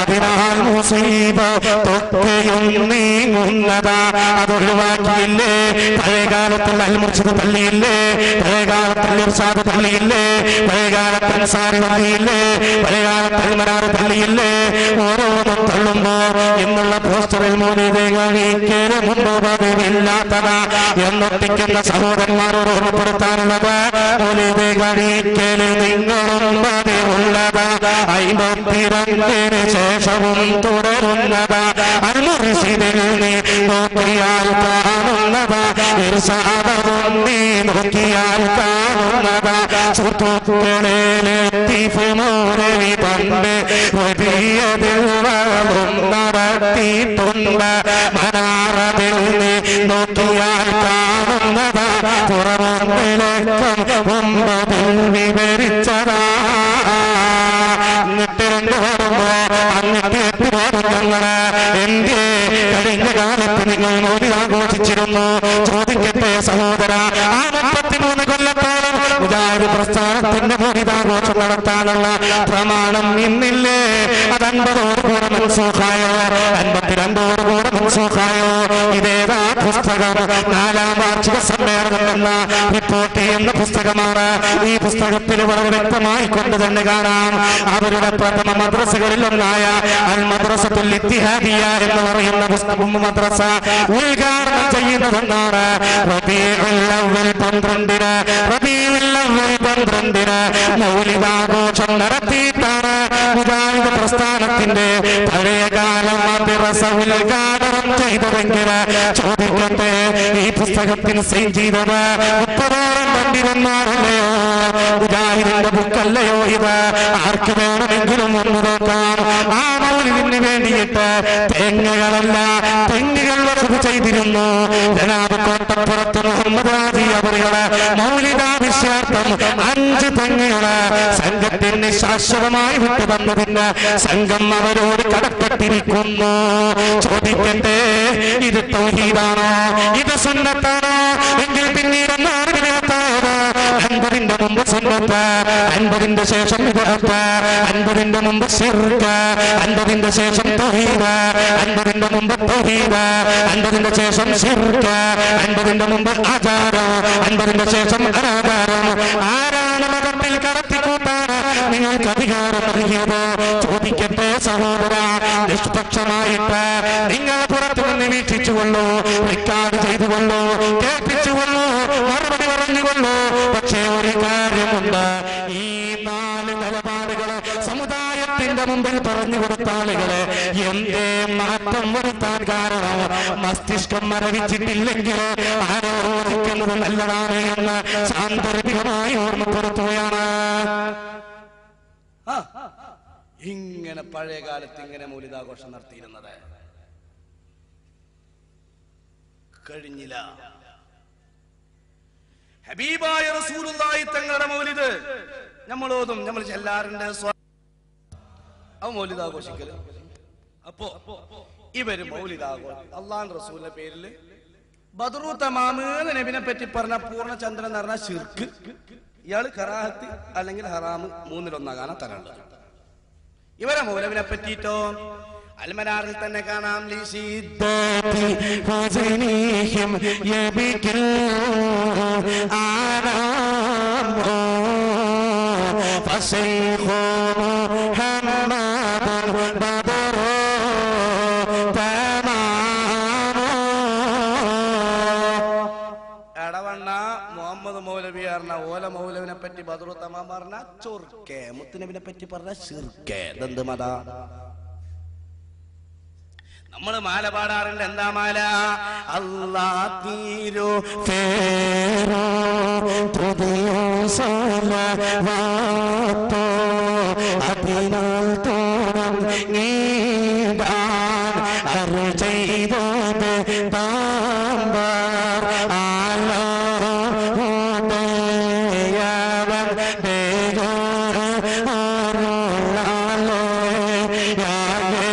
അതിനാൽ മുസീബത്തൊക്കെയും നീങ്ങുന്നതാ. അതൊഴിവാക്കിയില്ലേ? പഴയകാലത്തുള്ള അൽ മുർഷിദ് പള്ളിയില്ലേ? പഴയകാലത്തുള്ള ഇർശാദ് പള്ളിയില്ലേ? പഴയകാലത്ത് അൻസാരി പള്ളിയില്ലേ? പഴയകാലത്ത് അൽമനാർ പള്ളിയില്ലേ? ഓരോന്നും തള്ളുമ്പോ എന്നുള്ള പോസ്റ്ററിൽ മൗലിദ് കാണിക്കല് മുമ്പ് പതിവില്ലാത്തതാ എന്നൊട്ടിക്കുന്ന സഹോദരന്മാരോട് ഓർമ്മപ്പെടുത്താനുള്ളത്, മൗലിദ് കാണിക്കല് നിങ്ങളും പതിവുള്ളതാ, 52 ശേഷവും തുടരുന്നതാ. അൽ മുർഷിദിൽ നീ നോക്കിയാൽ കാണുന്നതാ, ഇർശാദും നീ നോക്കിയാൽ കാണുന്നതാ. സുഹൃത്തുക്കളെ, ലത്തീഫ് മൗലവി പണ്ട് വലിയതിൽ നടത്തിയിട്ടുണ്ട്. മനാറതിൽ നോക്കിയാൽ കാണുന്നതാ പുറവും വിളക്കം 9 വിവരിച്ചതാ. എന്നിട്ട് വരുമ്പോ അങ്ങോട്ട് എത്തിപ്പോകുന്നങ്ങള് എന്റെ കഴിഞ്ഞ കാലത്ത് നിങ്ങൾ മൗലിദ് ആഘോഷിച്ചിരുന്നു. ചോദിക്കട്ടെ സഹോദര, ആ 33 കൊല്ലത്തോളം മുജാഹിദ് പ്രസ്ഥാനത്തിന്റെ മൗലിദാഘോഷം നടത്താനുള്ള പ്രമാണം ഇന്നില്ലേ? അത് 50 കൂടെ മൻസൂഖായോ? 52 കൂടെ മൻസൂഖായോ? ഇതേതാ പുസ്തകം? 4ാം വാർഷിക സമ്മേളനം എന്ന റിപ്പോർട്ട് ചെയ്യുന്ന പുസ്തകമാണ്. ഈ പുസ്തകത്തിൽ വളരെ വ്യക്തമായി കൊണ്ട് തന്നെ കാണാം, അവരുടെ പ്രഥമ മദ്രസകളിൽ ഒന്നായ അൽ മദ്രസത്തുൽ ഇത്തിഹാദിയ എന്ന് പറയുന്ന മദ്രസ ഉദ്ഘാടനം ചെയ്യുന്നതെന്നാണ്. റബീഉൽ അവ്വൽ 12 മൗലിദാഘോഷം നടത്തിയിട്ടാണ് മുജാഹിദ് പ്രസ്ഥാനത്തിന്റെ പഴയകാല മദ്രസ ഉദ്ഘാടനം ചെയ്തതെങ്കിൽ ചോദിക്കട്ടെ, ഈ പുസ്തകത്തിന് സൈൻ ചെയ്തത് 30 പണ്ഡിതന്മാരല്ലയോ? മുജാഹിദിന്റെ ബുക്കല്ലയോ ഇത്? ആർക്ക് വേണമെങ്കിലും ഒന്ന് നോക്കാം. ആ മൗലിദിന് വേണ്ടിയിട്ട് തെങ്ങുകളല്ല തെങ്ങുകൾ വഖഫ് ചെയ്തിരുന്നു. ജനാബ് കോട്ടപ്പുറത്ത് മുഹമ്മദ് ഹാജി അവരുടെ മൗലിദാഭിഷേകം 5 തെങ്ങുകള് സംഘത്തിന് ശാശ്വതമായി വിട്ടു തന്നതിന് സംഘം അവരോട് കടപ്പെട്ടിരിക്കുന്നു. ചോദിക്കട്ടെ, ഇത് തൗഹീദാണോ? ഇത് സുന്നത്താണോ? എങ്കിൽ പിന്നീട് 50ന്റെ മുമ്പ് സുന്നത്ത്, 50ന്റെ ശേഷം ബിദ്അത്ത്, 50ന്റെ മുമ്പ് ശിർക്ക്, 50ന്റെ ശേഷം തൗഹീദ്, 50ന്റെ മുമ്പ് തൗഹീദ്, 50ന്റെ ശേഷം ശിർക്ക്, 50ന്റെ മുമ്പ് ആചാരം, 50ന്റെ ശേഷം അനാചാരം. ആരാണ് മതത്തിൽ കടത്തിക്കൂട്ടാൻ നിങ്ങൾക്ക് അധികാരം നൽകിയത്? ചോദിക്കട്ടെ സഹോദര, നിഷ്പക്ഷമായിട്ട് നിങ്ങൾ പുറത്തു നിന്ന് വീക്ഷിച്ചുകൊള്ളൂ, റെക്കോർഡ് ചെയ്തുകൊള്ളൂ, കേൾപ്പിച്ചുകൊള്ളൂ, മറുപടി പറഞ്ഞുകൊള്ളൂ. പക്ഷേ ഒരു കാര്യമുണ്ട്, ഈ 4 നിലപാടുകള് സമുദായത്തിന്റെ മുമ്പിൽ പറഞ്ഞു കൊടുത്ത ആളുകളെ എന്തേ മാറ്റം വരുത്താൻ കാരണം മസ്തിഷ്കം മരവിച്ചിട്ടില്ലെങ്കിൽ ആരോപിക്കുന്നത് നല്ലതാണ് എന്ന് സാന്ദർഭികമായി ഓർമ്മപ്പെടുത്തുകയാണ്. ഇങ്ങനെ പഴയ കാലത്ത് ഇങ്ങനെ മൗലിദാഘോഷം നടത്തിയിരുന്നത് കഴിഞ്ഞില്ല. ഹബീബായ റസൂലുള്ളാഹി തങ്ങളുടെ മൗലിദ് നമ്മളോതും, നമ്മൾ ചെല്ലാറുണ്ട്, മൗലിദ് ആഘോഷിക്കല്. അപ്പോ ഇവര് മൗലിദാഘോഷം അള്ളാഹുവിന്റെ റസൂലിന്റെ പേരിൽ ബദ്റു തമാമ് നബിനെ പറ്റി പറഞ്ഞ പൂർണ്ണചന്ദ്രൻ എന്ന് പറഞ്ഞ ശിർക്ക്, ഇയാള് കറാഹത്ത് അല്ലെങ്കിൽ ഹറാമ് 3-1 തരേണ്ടത്. ഇവരെ മൗലവിനെ പറ്റിയിട്ടോ അൽമനാറിൽ തന്നെ കാണാം. എടവണ്ണ മുഹമ്മദ് മൗലവി പറഞ്ഞ ഓല മൗലവിനെ പറ്റി ബദ്റു തമാം പറഞ്ഞ ചൊർക്കെ, മുത്തുനബിനെ പറ്റി പറഞ്ഞ ശിർക്കെ. ഇതെന്ത് മത? നമ്മള് മാല പാടാറുണ്ട്. എന്താ മാല? അല്ലാ തീരോ ഫേരോ തുദിയോ സലവാത്തോ അതിനാൽ തോണം നീടാൻ അരു ചെയ്തോത് താമ്പാർ ആലോടയവൻ ദേഗോ ആരോളാലോ യാലേ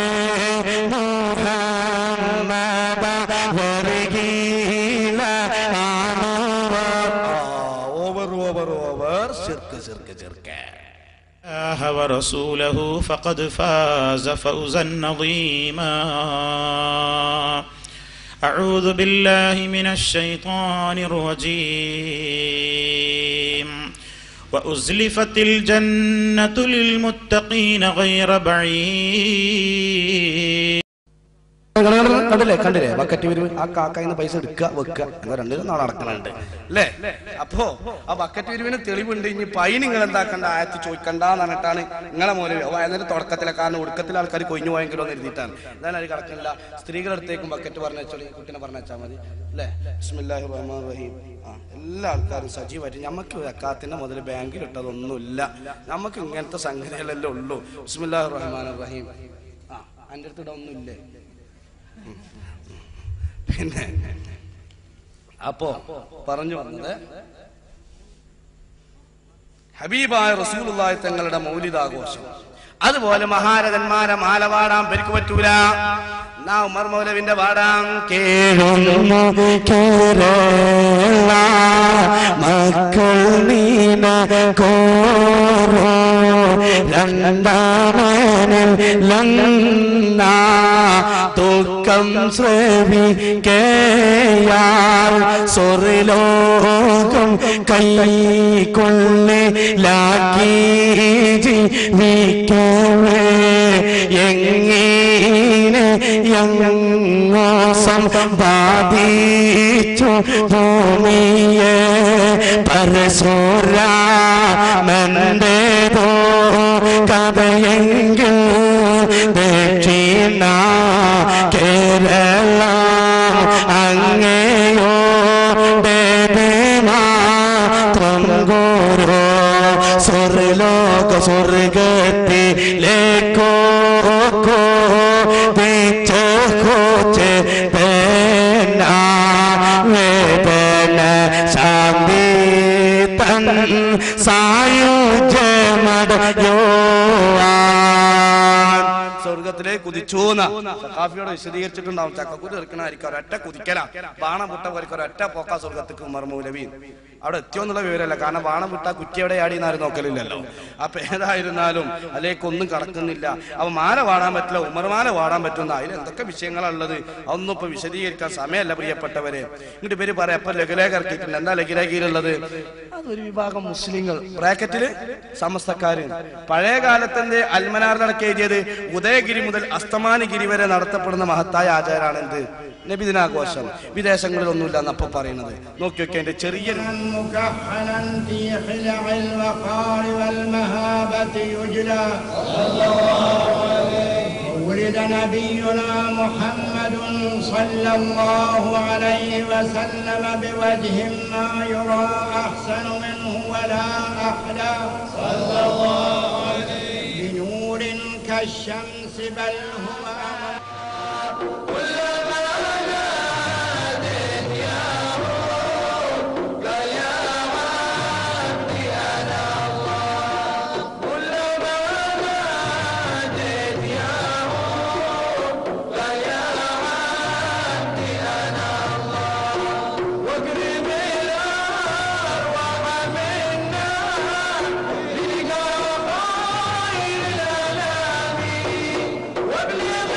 ورسوله فقد فاز فوزا عظيما. أعوذ بالله من الشيطان الرجيم. وأزلفت الجنة للمتقين غير بعيد. കണ്ടില്ലേ ബക്കറ്റ് വരും. ആ കാക്കയിന്ന് പൈസ എടുക്കുക വെക്കുക എന്ന 2 നാൾ നടക്കുന്നുണ്ട് അല്ലേ? അപ്പോ ആ ബക്കറ്റ് വരുവിന് തെളിവുണ്ട്. ഇനി പൈ നിങ്ങൾ എന്താക്കണ്ട, ആയത്ത് ചോദിക്കണ്ടെന്ന് പറഞ്ഞിട്ടാണ് നിങ്ങളെ മൗലവി. അതിന്റെ തുടക്കത്തിലെ കാരണം ഒടുക്കത്തിലെ ആൾക്കാർ കൊഞ്ഞു പോയെങ്കിലോ എന്ന് എഴുതിയിട്ടാണ്. എന്നാലും അത് കിടക്കുന്നില്ല. സ്ത്രീകളടുത്തേക്കും ബക്കറ്റ് പറഞ്ഞു വെച്ചോളി, കുട്ടീനെ പറഞ്ഞാൽ മതി അല്ലേ? ബിസ്മില്ലാഹിർ റഹ്മാനിർ റഹീം. എല്ലാ ആൾക്കാരും സജീവമായിട്ട് നമുക്ക് അക്കാത്തിന്റെ മുതൽ ബാങ്കിൽ ഇട്ടതൊന്നുമില്ല. നമുക്ക് ഇങ്ങനത്തെ സംഗതികളല്ലേ ഉള്ളൂ. ബിസ്മില്ലാഹിർ റഹ്മാനിർ റഹീം. അതിൻ്റെ അടുത്ത് ഇടൊന്നുമില്ലേ? പിന്നെ അപ്പോ പറഞ്ഞു വന്നത് ഹബീബായ റസൂലുള്ളാഹി തങ്ങളുടെ മൗലിദാഘോഷം, അതുപോലെ മഹാരഥന്മാരെ മാല പാടാൻ പെരുക്ക് പറ്റൂല. നാ ഉമർ മൗലവിന്റെ പാടാം. കേഴുന്നു കേരള മക്കൾ നീന കോരോ രണ്ടാമനിൽ ലന്ന ദുഃഖം ശ്രവിക്കയാൽ സ്വർലോകം കൈക്കൊള്ളിലാക്കി ജീവിക്കവേ എങ്ങനെ യങ്ങോ സമ്പാദിച്ചു ഭൂമിയെ പരശുരാമന്റേതോ കഥയെങ്കിൽ ദക്ഷിണ കേരള അങ്ങയോ മാത്രം ഗോരോ സ്വർലോക സ്വർഗത്തിലേക്കോ വേദന ശാന്തി തൻ സായുജമടയോ സ്വർഗത്തിലേക്ക് കുതിച്ചു സഖാഫിയോട് വിശദീകരിച്ചിട്ടുണ്ടാവും. ചക്കക്കുരു എറിക്കണായിരിക്കും ഒരൊറ്റ കുതിക്കല, ബാണം വിട്ട പോലിക്കും ഒരൊറ്റ പോക്ക സ്വർഗത്തേക്ക് ഉമർ മൗലവി. അവിടെ എത്തിയോന്നുള്ള വിവരമല്ല, കാരണം ബാണം വിട്ട കുറ്റി എവിടെ ആടിയെന്ന് ആരും നോക്കലില്ലല്ലോ. അപ്പൊ ഏതായിരുന്നാലും അതിലേക്കൊന്നും കടക്കുന്നില്ല. അപ്പൊ മാല പാടാൻ പറ്റില്ല, ഉമർമാല പാടാൻ പറ്റുന്ന അതിൽ എന്തൊക്കെ വിഷയങ്ങളുള്ളത് അതൊന്നും ഇപ്പൊ വിശദീകരിക്കാൻ സമയമല്ല പ്രിയപ്പെട്ടവരെ. ഇങ്ങോട്ട് പേര് പറയാം. അപ്പൊ ലഘുലേഖ ഇറക്കിയിട്ടുണ്ട്. എന്താ ലഘുലേഖയിലുള്ളത്? അതൊരു വിഭാഗം മുസ്ലിങ്ങൾ ബ്രാക്കറ്റില് സമസ്തക്കാര് പഴയ കാലത്തിന്റെ അൽമനാറിലടക്കം എഴുതിയത് ഉദയഗിരി മുതൽ അസ്തമാനഗിരി വരെ നടത്തപ്പെടുന്ന മഹത്തായ ആചാരമാണ് എന്ത്? നബിദിനാഘോഷം. വിദേശങ്ങളിലൊന്നുമില്ല എന്നപ്പോ പറയുന്നത്. നോക്കി നോക്കി എന്റെ ചെറിയൊരു ولد نبينا محمد صلى الله عليه وسلم بوجه ما يرى أحسن منه ولا أحلى صلى الله عليه بنور كالشمس بل هو وابلغ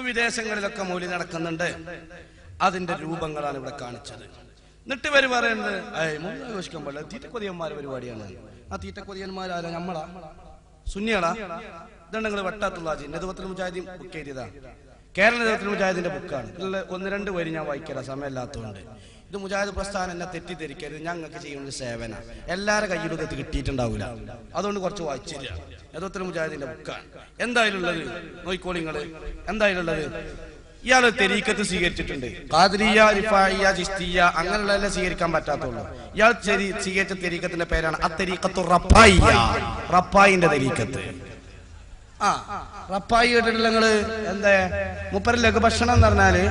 വിദേശങ്ങളിലൊക്കെ മൗലിദ് നടക്കുന്നുണ്ട്. അതിന്റെ രൂപങ്ങളാണ് ഇവിടെ കാണിച്ചത്. എന്നിട്ട് ഇവര് പറയുന്നത് മൗലിദ് ആഘോഷിക്കാൻ പാടില്ല, തീറ്റക്കൊതിയന്മാരുടെ പരിപാടിയാണ്. ആ തീറ്റക്കൊതിയന്മാരാരാ? നമ്മളാ? സുന്നിയാളാ? ഇതാണ് നിങ്ങൾ വട്ടാത്തുള്ളാജി നേതൃത്വത്തിൽ മുജാഹിദീൻ ബുക്ക് ചെയ്തതാ. കേരള നേതൃത്വത്തിൽ മുജാഹിദിന്റെ ബുക്കാണ്. ഇതിൽ 1-2 വരി ഞാൻ വായിക്കല, സമയമില്ലാത്തതുകൊണ്ട്. ഇത് മുജാഹിദ് പ്രസ്ഥാനം എന്നെ തെറ്റിദ്ധരിക്കരുത്, ഞങ്ങൾക്ക് ചെയ്യുന്ന സേവന എല്ലാവരുടെ കയ്യിലും ഇത് കിട്ടിയിട്ടുണ്ടാവില്ല, അതുകൊണ്ട് കുറച്ച് വായിച്ചില്ല. നേതൃത്വത്തിൽ മുജാഹിദിന്റെ ബുക്കാണ്. എന്തായാലും ഉള്ളത് നോയിക്കോളിങ്ങള്. എന്തായാലും ഉള്ളത് ഇയാൾ തെരീക്കത്ത് സ്വീകരിച്ചിട്ടുണ്ട്. ഖാദിരിയ, റിഫാഇയ്യ, ചിശ്തിയ്യ അങ്ങനെയുള്ളതെല്ലാം സ്വീകരിക്കാൻ പറ്റാത്തുള്ളൂ. ഇയാൾ സ്വീകരിച്ച തെരീക്കത്തിന്റെ പേരാണ് അത്തരീഖത്തു റപ്പായിയ്യ, റപ്പായിന്റെ തെരീക്കത്ത്. റപ്പായി കേട്ടിട്ടില്ല നിങ്ങള്? എന്താ മുപ്പര ലഘുഭക്ഷണം എന്ന് പറഞ്ഞാല്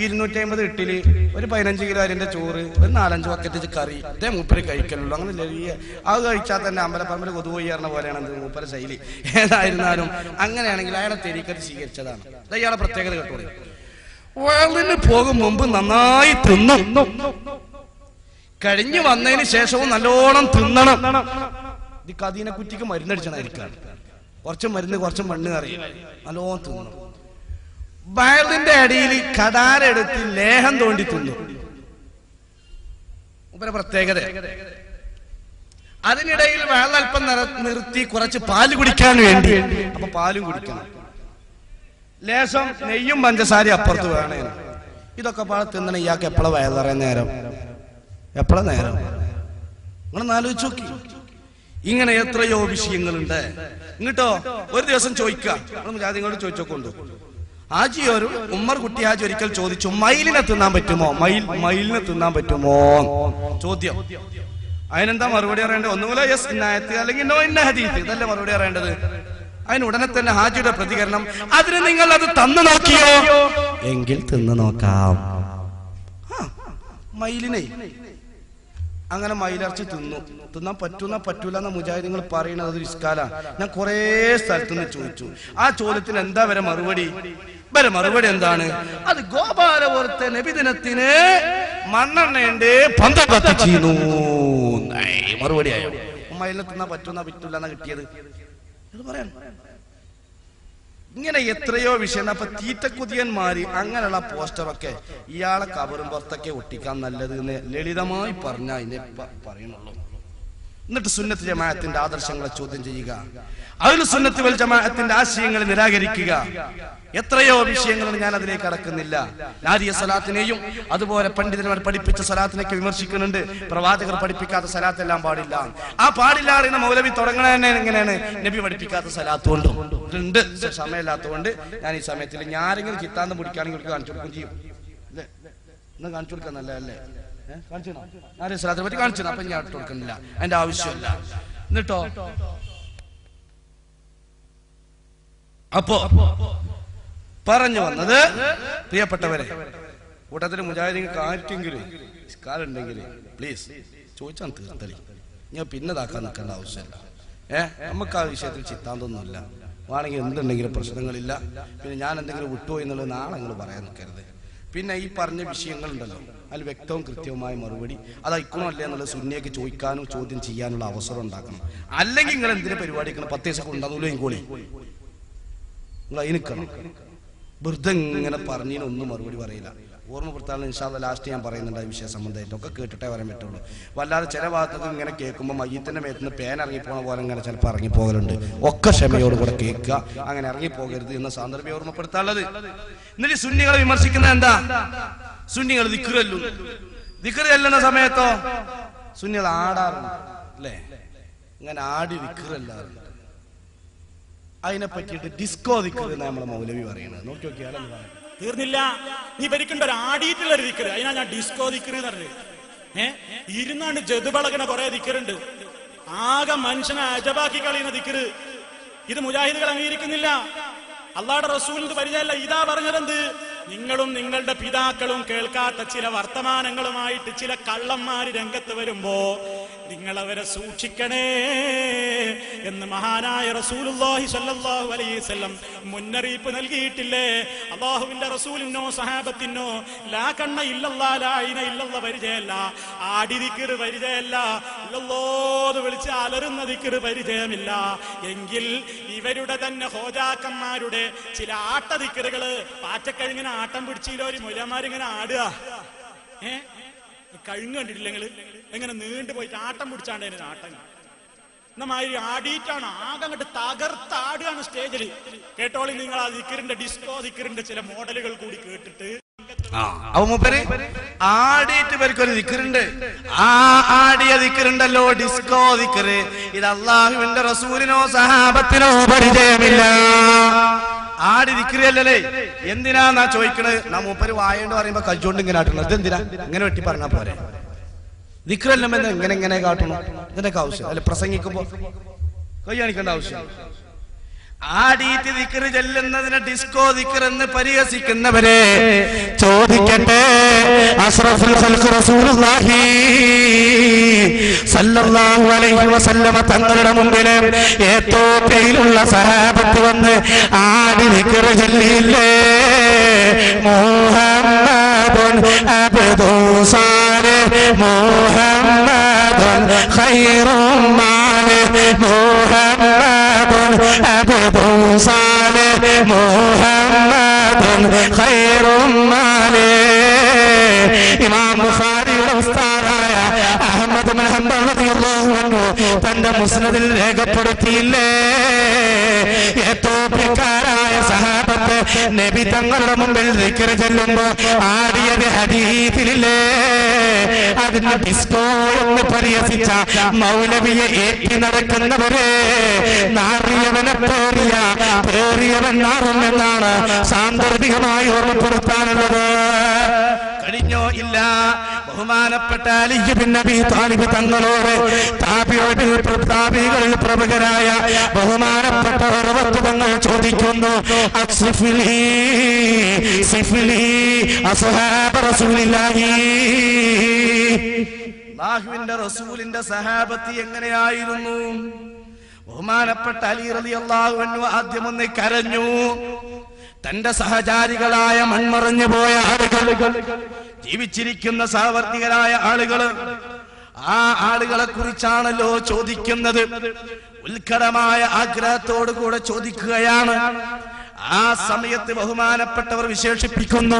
250 ഇഡ്ഡലി, ഒരു 15 കിലോ അരിന്റെ ചോറ്, ഒരു 4-5 ബക്കറ്റ് കറി, ഇതേ മൂപ്പര് കഴിക്കലുള്ളൂ. അങ്ങനെ ലഭിയ അത് കഴിച്ചാൽ തന്നെ അമ്പലപ്പറമ്പിൽ കൊതുപോയി പറഞ്ഞ പോലെയാണ് മൂപ്പര ശൈലി. ഏതായിരുന്നാലും അങ്ങനെയാണെങ്കിൽ അയാളെ തെരീക്കത്ത് സ്വീകരിച്ചതാണ്. അത് ഇയാളെ പ്രത്യേകത കേട്ടോളി. വയലിന് പോകും മുമ്പ് നന്നായി തിന്നും, കഴിഞ്ഞു വന്നതിന് ശേഷവും നല്ലോണം തിന്നണം. ഇത് കദീനെ കുറ്റിക്ക് മരുന്നടിച്ചണായിരിക്കാണ്. കുറച്ച് മരുന്ന് കുറച്ച് മണ്ണ് അറിയില്ല, നല്ലോണം തിന്നു. വയലിന്റെ അടിയിൽ കടാരെടുത്ത് ലേഹം തോണ്ടി തിന്നു. പ്രത്യേകത. അതിനിടയിൽ വയലൽപ്പം നിർത്തി കുറച്ച് പാല് കുടിക്കാൻ വേണ്ടി, അപ്പൊ പാലും കുടിക്കണം. ലേശം നെയ്യും പഞ്ചസാരയും അപ്പുറത്ത് വേണേ. ഇതൊക്കെ പാടെ തിന്നണം. ഇയാൾക്ക് എപ്പോഴാ വയലറിയാൻ നേരം? എപ്പോഴാ നേരം? നിങ്ങളൊന്ന് ആലോചിച്ച് നോക്കി. ഇങ്ങനെ എത്രയോ വിഷയങ്ങളുണ്ട്. ഇങ്ങോട്ടോ ഒരു ദിവസം ചോദിക്കുക, ജാതികളോട് ചോദിച്ചോക്കൊണ്ടു. ഹാജിയോരും ഉമ്മർ കുട്ടി ഹാജി ഒരിക്കൽ ചോദിച്ചു, മയിലിനെ തിന്നാൻ പറ്റുമോ? മയിലിനെ തിന്നാൻ പറ്റുമോ ചോദ്യം. അതിനെന്താ മറുപടി പറയേണ്ടത്? ഒന്നുമില്ല യെസ് ഇന്നായത്ത് അല്ലെങ്കിൽ നോ ഇന്ന ഹദീസ്, ഇതല്ലേ മറുപടി പറയേണ്ടത്. അതിന് ഉടനെ തന്നെ ഹാജിയുടെ പ്രതികരണം, അതിന് നിങ്ങൾ അത് തന്നു നോക്കിയോ? എങ്കിൽ തിന്നു നോക്കാം. മയിലിനെ അങ്ങനെ മയിലിറച്ചി തിന്നാൻ പറ്റൂല എന്ന മുജാഹിദീങ്ങൾ പറയുന്നത് അതൊരു ഇസ്കാലാണ്. ഞാൻ കുറെ സ്ഥലത്തു നിന്ന് ചോദിച്ചു. ആ ചോദ്യത്തിന് എന്താ വരെ മറുപടി? മറുപടി എന്താണ്? അത് ഗോപാലപുരത്തെ നബിദിനത്തിന് മണ്ണെണ്ണയുണ്ട് പന്തം കത്തിച്ചിരുന്നു. മറുപടിയായോ? മയിലിനെ തിന്നാൻ പറ്റൂല എന്നാ കിട്ടിയത്? ഇത് പറയാൻ ഇങ്ങനെ എത്രയോ വിഷയം. അപ്പൊ തീറ്റക്കുതിയന്മാര് അങ്ങനെയുള്ള പോസ്റ്ററൊക്കെ ഇയാളെ കബറും പുറത്തൊക്കെ ഒട്ടിക്കാൻ നല്ലത് എന്ന് ലളിതമായി പറഞ്ഞ അതിനെ പറയണുള്ളൂ. എന്നിട്ട് സുന്നത്ത് ജമാഅത്തിന്റെ ആദർശങ്ങളെ ചോദ്യം ചെയ്യുക, അഹ്ലു സുന്നത്ത് വൽ ജമാഅത്തിന്റെ ആശയങ്ങളെ നിരാകരിക്കുക. എത്രയോ വിഷയങ്ങൾ, ഞാൻ അതിലേക്ക് കടക്കുന്നില്ല. നാദിയ സലാത്തിനെയും അതുപോലെ പണ്ഡിതന്മാർ പഠിപ്പിച്ച സലാത്തിനൊക്കെ വിമർശിക്കുന്നുണ്ട്. പ്രവാചകർ പഠിപ്പിക്കാത്ത സലാത്ത് എല്ലാം പാടില്ല. ആ പാടില്ല അറിയുന്ന മൗലവി തുടങ്ങണ തന്നെ എങ്ങനെയാണ്? നബി പഠിപ്പിക്കാത്ത സലാത്ത് കൊണ്ടും ഉണ്ട്. സമയമില്ലാത്തതുകൊണ്ട് ഞാൻ ഈ സമയത്തിൽ ഞാരെങ്കിലും ചിത്താന്തം പിടിക്കുകയാണെങ്കിൽ കാണിച്ചു കൊടുക്കും ചെയ്യും. അല്ലേ? ഇന്ന് കാണിച്ചു കൊടുക്കാൻ നല്ല അല്ലേ? കാണിച്ചു സലാത്തിനെ പറ്റി കാണിച്ചു. അപ്പൊ ഞാൻ ഇട്ട് കൊടുക്കുന്നില്ല, അതിന്റെ ആവശ്യമില്ല. എന്നിട്ടോ അപ്പോ പറഞ്ഞു വന്നത്, പ്രിയപ്പെട്ടവരെ, കൂട്ടത്തിൽ മുജാഹിദീങ്ങൾക്ക് ആർക്കെങ്കിലും കാലുണ്ടെങ്കിൽ പ്ലീസ് ചോദിച്ചാൽ തീർത്തലി. ഞാൻ പിന്നെ ഇതാക്കാൻ നിൽക്കേണ്ട ആവശ്യമില്ല. നമുക്ക് ആ വിഷയത്തിൽ ചിത്താന്തൊന്നുമില്ല. വേണമെങ്കിൽ എന്തുണ്ടെങ്കിലും പ്രശ്നങ്ങളില്ല. പിന്നെ ഞാൻ എന്തെങ്കിലും വിട്ടുപോയി എന്നുള്ളത് നാളെ നിങ്ങൾ പറയാൻ നിൽക്കരുത്. പിന്നെ ഈ പറഞ്ഞ വിഷയങ്ങളുണ്ടല്ലോ, അതിൽ വ്യക്തവും കൃത്യവുമായ മറുപടി അത് അയക്കണോ അല്ലേ എന്നുള്ളത് സുന്നിയൊക്കെ ചോദിക്കാനും ചോദ്യം ചെയ്യാനുള്ള അവസരം ഉണ്ടാക്കണം. അല്ലെങ്കിൽ നിങ്ങൾ എന്തിനു പരിപാടിക്കണം? 10 ദിവസം ഉണ്ടാകുമല്ലോ ഇങ്ങോളി നിങ്ങൾ അതിനിക്കണം. വെറുതെ ഇങ്ങനെ പറഞ്ഞതിനൊന്നും മറുപടി പറയില്ല. ഓർമ്മപ്പെടുത്താൻ ഇൻഷാ അല്ലാഹ് ലാസ്റ്റ് ഞാൻ പറയുന്നുണ്ട്. ഈ വിഷയ സംബന്ധമായിട്ടൊക്കെ കേട്ടിട്ടേ വരാൻ പറ്റുള്ളൂ. വല്ലാതെ ചില ഭാഗത്തൊക്കെ ഇങ്ങനെ കേൾക്കുമ്പോൾ മയ്യത്തിന്റെ മേത്തുനിന്ന് പേൻ ഇറങ്ങിപ്പോണ പോലെ ഇങ്ങനെ ചിലപ്പോൾ ഇറങ്ങിപ്പോകലുണ്ട്. ഒക്കെ ക്ഷമയോടുകൂടെ കേൾക്കുക, അങ്ങനെ ഇറങ്ങിപ്പോകരുത് എന്ന സാന്ദർഭ്യം ഓർമ്മപ്പെടുത്താനുള്ളത്. എന്നിട്ട് സുന്നികളെ വിമർശിക്കുന്നത് എന്താ? സുന്നികൾ ദിക്ർ ചെല്ലുന്ന സമയത്തോ സുന്നികൾ ആടാറുണ്ട് അല്ലേ? ഇങ്ങനെ ആടി ദിക്റല്ലാറുണ്ട്. അതിനെ പറ്റിയിട്ട് ഡിസ്കോ ദിക്ർ എന്ന് നമ്മളെ മൗലവി പറയുന്നത്. നോക്കി നോക്കിയാലും തീർന്നില്ല. നീ ഭരിക്കേണ്ട ഒരു ആടിയിട്ടുള്ള ഒരു ദിക്ർ, അതിനാ ഞാൻ ഡിസ്കോ ദിക്ർ എന്ന് പറഞ്ഞത്. ഇരുന്നാണ്ട് ജതുബളകണ കുറെ ദിക്റുണ്ട്. ആകെ മനുഷ്യനെ അജബാക്കി കളയുന്ന ദിക്ർ. ഇത് മുജാഹിദുകൾ അംഗീകരിക്കുന്നില്ല. അള്ളാഹുവിന്റെ റസൂലിന് പരിചയമല്ല. ഇതാ പറഞ്ഞതെന്ത്? നിങ്ങളും നിങ്ങളുടെ പിതാക്കളും കേൾക്കാത്ത ചില വർത്തമാനങ്ങളുമായിട്ട് ചില കള്ളന്മാര് രംഗത്ത് വരുമ്പോ നിങ്ങളവരെ സൂക്ഷിക്കണേ എന്ന് മഹാനായ റസൂലുള്ളാഹി സ്വല്ലല്ലാഹു അലൈഹി വസല്ലം മുന്നറിയിപ്പ് നൽകിയിട്ടില്ലേ? അല്ലാഹുവിന്റെ റസൂലിനോ സഹാബത്തിനോ ലാ കണ്ണ ഇല്ലല്ലാ ലാ ഐന ഇല്ലല്ലാ പരിചയമല്ല, ആടി ദിക്ർ പരിചയമല്ല, ഇല്ലല്ലാഹു വിളിച്ച് അലറുന്ന ദിക്ർ പരിചയമില്ല എങ്കിൽ ഇവരുടെ തന്നെ ഹോജാക്കന്മാരുടെ ചില ആട്ട ദിക്റുകള് പാറ്റക്കഴുങ്ങിനെ ആട്ടം പിടിച്ചില്ലോര് മൊയ്യന്മാരിങ്ങനെ ആടുക. കഴുങ്ങ് കണ്ടിട്ടില്ല നിങ്ങള്? എങ്ങനെ നീണ്ടു പോയിട്ട് ആട്ടം പിടിച്ചാണ്ട് അതിന് ആട്ടം എന്നമാതിരി ആടിയിട്ടാണ് ആകെ അങ്ങോട്ട് തകർത്താടുകയാണ് സ്റ്റേജിൽ. കേട്ടോളി നിങ്ങൾ ആ ദിക്റിന്റെ ഡിസ്കോ ദിക്റിന്റെ ചില മോഡലുകൾ കൂടി കേട്ടിട്ട് ആടിയിട്ട് പേർക്കൊരു ദിക്റുണ്ട്. ആ ആടിയ ദിക്റുണ്ടല്ലോ ഡിസ്കോ ദിക്റ്, ഇത് അല്ലാഹുവിന്റെ റസൂലിനോ സഹാബത്തിനോ പരിചയമില്ല. ആടി ദിക്റല്ലേ? എന്തിനാന്നാ ചോദിക്കണത്? മൂപ്പര് വായോണ്ട് പറയുമ്പോ കജ്ജോണ്ട് ഇങ്ങനെ ആട്ടുള്ളത്. ഇതെന്തിനാ ഇങ്ങനെ വെട്ടി പറഞ്ഞാ പോരെ? ദിക്റെല്ലാം ഇങ്ങനെ ഇങ്ങനെ കാട്ടണം. ഇതിനൊക്കെ ആവശ്യം അല്ലെ? പ്രസംഗിക്കുമ്പോ കൈ കാണിക്കേണ്ട ആവശ്യം. ആടീറ്റ് ദിക്ർ ചെല്ലുന്നതിനെ ഡിസ്കോ ദിക്ർ എന്ന് പരിഹസിക്കുന്നവരെ ചോദിക്കട്ടെ, അഷ്റഫുൽ ഖൽഖ് റസൂലുള്ളാഹി സല്ലല്ലാഹു അലൈഹി വസല്ലമ തങ്ങളുടെ മുമ്പിൽ എത്തോപ്പയിലുള്ള സഹാബത്ത് വന്ന് ആടി ദിക്ർ ചൊല്ലിയില്ലേ? മുഹമ്മദുൻ അബ്ദു സാലിഹ് മുഹമ്മദുൻ ഖൈറും മാലിഹ് മുഹമ്മദുൻ അബ്ദു സാലിഹ് മുഹമ്മദുൻ ഖൈറും മാലിഹ്. ഇമാം ബുഖാരിയുടെ ഉസ്താദായ അഹ്മദ് ബിൻ ഹംബൽ റളിയല്ലാഹു അൻഹു തന്റെ മുസ്നദിൽ രേഖപ്പെടുത്തിയില്ലേ? എത്തോപ്യക്കാരായ സഹാബത്ത് നബി തങ്ങളുടെ മുമ്പിൽ ദിക്ർ ചൊല്ലുമ്പോ ആടിയത് ഹദീസിലില്ലേ? അതിന് ഡിസ്കോ എന്ന് പരിഹസിച്ച മൗലവിയെ ഏറ്റി നടക്കുന്നവരെ നാറിയവനെ പേറിയവൻ നാറും എന്നാണ് സാന്ദർഭികമായി ഓർമ്മപ്പെടുത്താനുള്ളത്. കഴിഞ്ഞോ ഇല്ല. ബഹുമാനപ്പെട്ട അലി ബിൻ അബീ താലിബ് തങ്ങളോട് താബികളിൽ പ്രമുഖരായ ബഹുമാനപ്പെട്ട തങ്ങൾ ചോദിക്കുന്നു, അസ്ഹാബ റസൂലില്ലാഹി, അല്ലാഹുവിന്റെ റസൂലിന്റെ സഹാബത്ത് എങ്ങനെയായിരുന്നു? ബഹുമാനപ്പെട്ട അലി റളിയല്ലാഹു അൻഹു ആദ്യം ഒന്ന് കരഞ്ഞു. തന്റെ സഹചാരികളായ മൺമറഞ്ഞു പോയ ആളുകൾ, ജീവിച്ചിരിക്കുന്ന സാവർത്തികരായ ആളുകൾ, ആ ആളുകളെ കുറിച്ചാണല്ലോ ചോദിക്കുന്നത്. ഉത്കടമായ ആഗ്രഹത്തോടു കൂടെ ചോദിക്കുകയാണ്. ആ സമയത്ത് ബഹുമാനപ്പെട്ടവർ വിശേഷിപ്പിക്കുന്നു,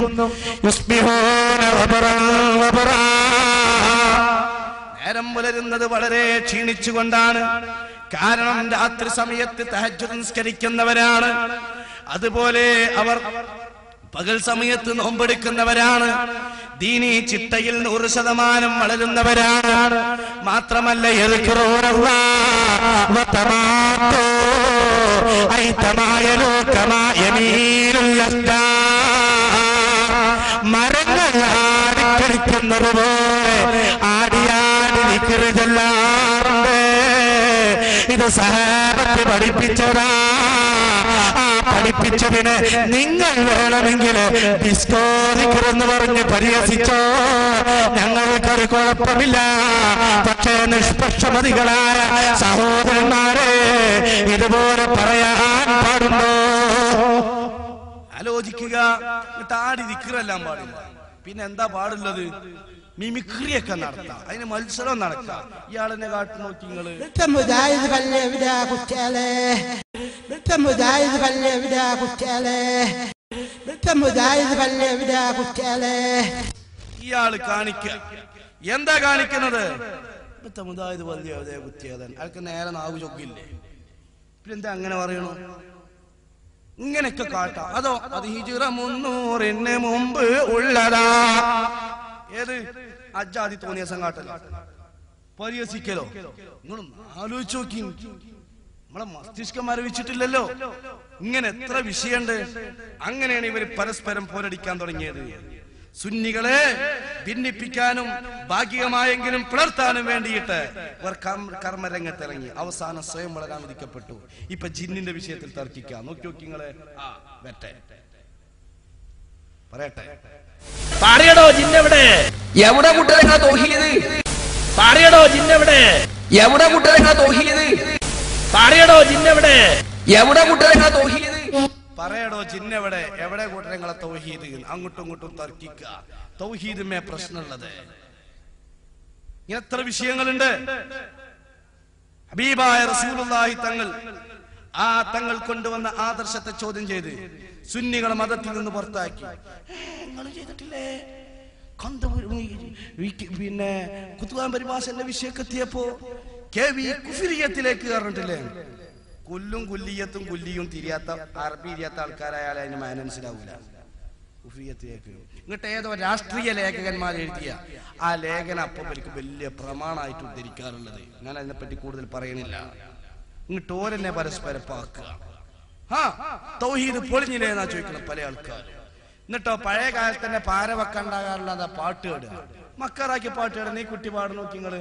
നേരം പുലരുന്നത് വളരെ ക്ഷീണിച്ചുകൊണ്ടാണ്. കാരണം രാത്രി സമയത്ത് തഹജ്ജുദ് നിസ്കരിക്കുന്നവരാണ്. അതുപോലെ അവർ പകൽ സമയത്ത് നോമ്പെടുക്കുന്നവരാണ്. ദീനീ ചിട്ടയിൽ 100% വളരുന്നവരാണ്. മാത്രമല്ല മരങ്ങൾ ആടിക്കളിക്കുന്നത് പോലെ ആടിയാടി ദിക്ർ ചൊല്ലാറുണ്ട്. ഇത് സഹാബത്ത് പഠിപ്പിച്ചതാ. പഠിപ്പിച്ചതിന് നിങ്ങൾ വേണമെങ്കിൽ ഡിസ്കോ ദിക്ർ എന്ന് പറഞ്ഞ് പരിഹസിച്ചോ, ഞങ്ങൾക്കൊരു കുഴപ്പമില്ല. പക്ഷേ നിഷ്പക്ഷമതികളായ സഹോദരന്മാരെ ഇതുപോലെ പറയാൻ പാടുണ്ടോ? ആലോചിക്കുക. ആടി ദിക്റെല്ലാം പാടില്ല. പിന്നെ എന്താ പാടുള്ളത്? മിമിക്രിയൊക്കെ നടത്താം, അതിന് മത്സരം നടക്കാം. ഇയാളെന്നെ കാട്ടു നോക്കി നിങ്ങള്. ഇയാള് കാണിക്ക എന്താ കാണിക്കുന്നത്? മുതായത് വലിയ കുത്തിയാതൻ അയാൾക്ക് നേരെ നാവ് ചൊക്കില്ലേ? പിന്നെന്താ അങ്ങനെ പറയണു? ഇങ്ങനെയൊക്കെ കാട്ടാം. അതോ അത് ഹിജ്റ 300 മുമ്പ് ഉള്ളതാ. ഏത് അജാതി തോന്നിയ സംഘാട്ടല്ല, പരിഹസിക്കലോ? നിങ്ങൾ ആലോചിച്ച് നോക്കി. നമ്മളെ മസ്തിഷ്കം മരവിച്ചിട്ടില്ലല്ലോ. ഇങ്ങനെ എത്ര വിഷയമുണ്ട്. അങ്ങനെയാണ് ഇവർ പരസ്പരം പോരടിക്കാൻ തുടങ്ങിയത്. സുന്നികളെ ഭിന്നിപ്പിക്കാനും ഭാഗികമായെങ്കിലും പുലർത്താനും വേണ്ടിയിട്ട് ഇവർ കർമ്മരംഗത്തിറങ്ങി. അവസാനം സ്വയം വളരാൻ വിധിക്കപ്പെട്ടു. ഇപ്പൊ ജിന്നിന്റെ വിഷയത്തിൽ തർക്കിക്കാം. നോക്കി നോക്കി നിങ്ങളെ. പറയട്ടെ, പറയടോ ജിന്നെവിടെ? എവിടെ കുട്ടികളെ തൗഹീദ്? പറയടോ ജിന്നെവിടെ? എവിടെ കൂട്ടരെ തൗഹീദ്? പറയടോ ജിന്നെവിടെ? എവിടെ കൂട്ടരെ തൗഹീദ്? പറയടോ ജിന്നെവിടെ? എവിടെ കൂട്ടരങ്ങളെ തൗഹീദ്? അങ്ങോട്ടും ഇങ്ങോട്ടും തർക്കിക്കുക. തൗഹീദുമേ പ്രശ്നമുള്ളത്. എത്ര വിഷയങ്ങളുണ്ട്. ഹബീബായ റസൂലുള്ളാഹി തങ്ങൾ കൊണ്ടുവന്ന ആദർശത്തെ ചോദ്യം ചെയ്ത് സുന്നികളെ മതത്തിൽ നിന്ന് പുറത്താക്കി. നിങ്ങൾ ചെയ്തിട്ടില്ലേ? പിന്നെ കുത്തുവാൻ പരിഭാഷന്റെ വിഷയൊക്കെ എത്തിയപ്പോ കുഫിരിയത്തിലേക്ക് കയറിട്ടില്ലേ? കുല്ലും കുല്ലിയത്തും കുല്ലിയും തിരിയാത്ത അറബി തിരിയാത്ത ആൾക്കാരായാലും അതിന് മനസ്സിലാവൂല. കുഫിരിയത്തിലേക്ക് ഇങ്ങോട്ട് ഏതോ രാഷ്ട്രീയ ലേഖകന്മാർ എഴുതിയ ആ ലേഖനം അപ്പം എനിക്ക് വലിയ പ്രമാണമായിട്ട് ഉദ്ധരിക്കാറുള്ളത്. ഞാൻ അതിനെപ്പറ്റി കൂടുതൽ പറയണില്ല. ഇങ്ങോട്ട് ഓരെന്നെ പരസ്പരം പാക്കുക. തൗഹീദ് പൊളിഞ്ഞില്ലേ എന്നാ ചോദിക്കണം പല ആൾക്കാരും. എന്നിട്ടോ പഴയ കാലത്ത് തന്നെ പാര വെക്കണ്ടാകാറുള്ള പാട്ട് കേടുക. മക്കറാക്കി പാട്ട് കേട. നീ കുട്ടി പാട് നോക്കി നിങ്ങള്.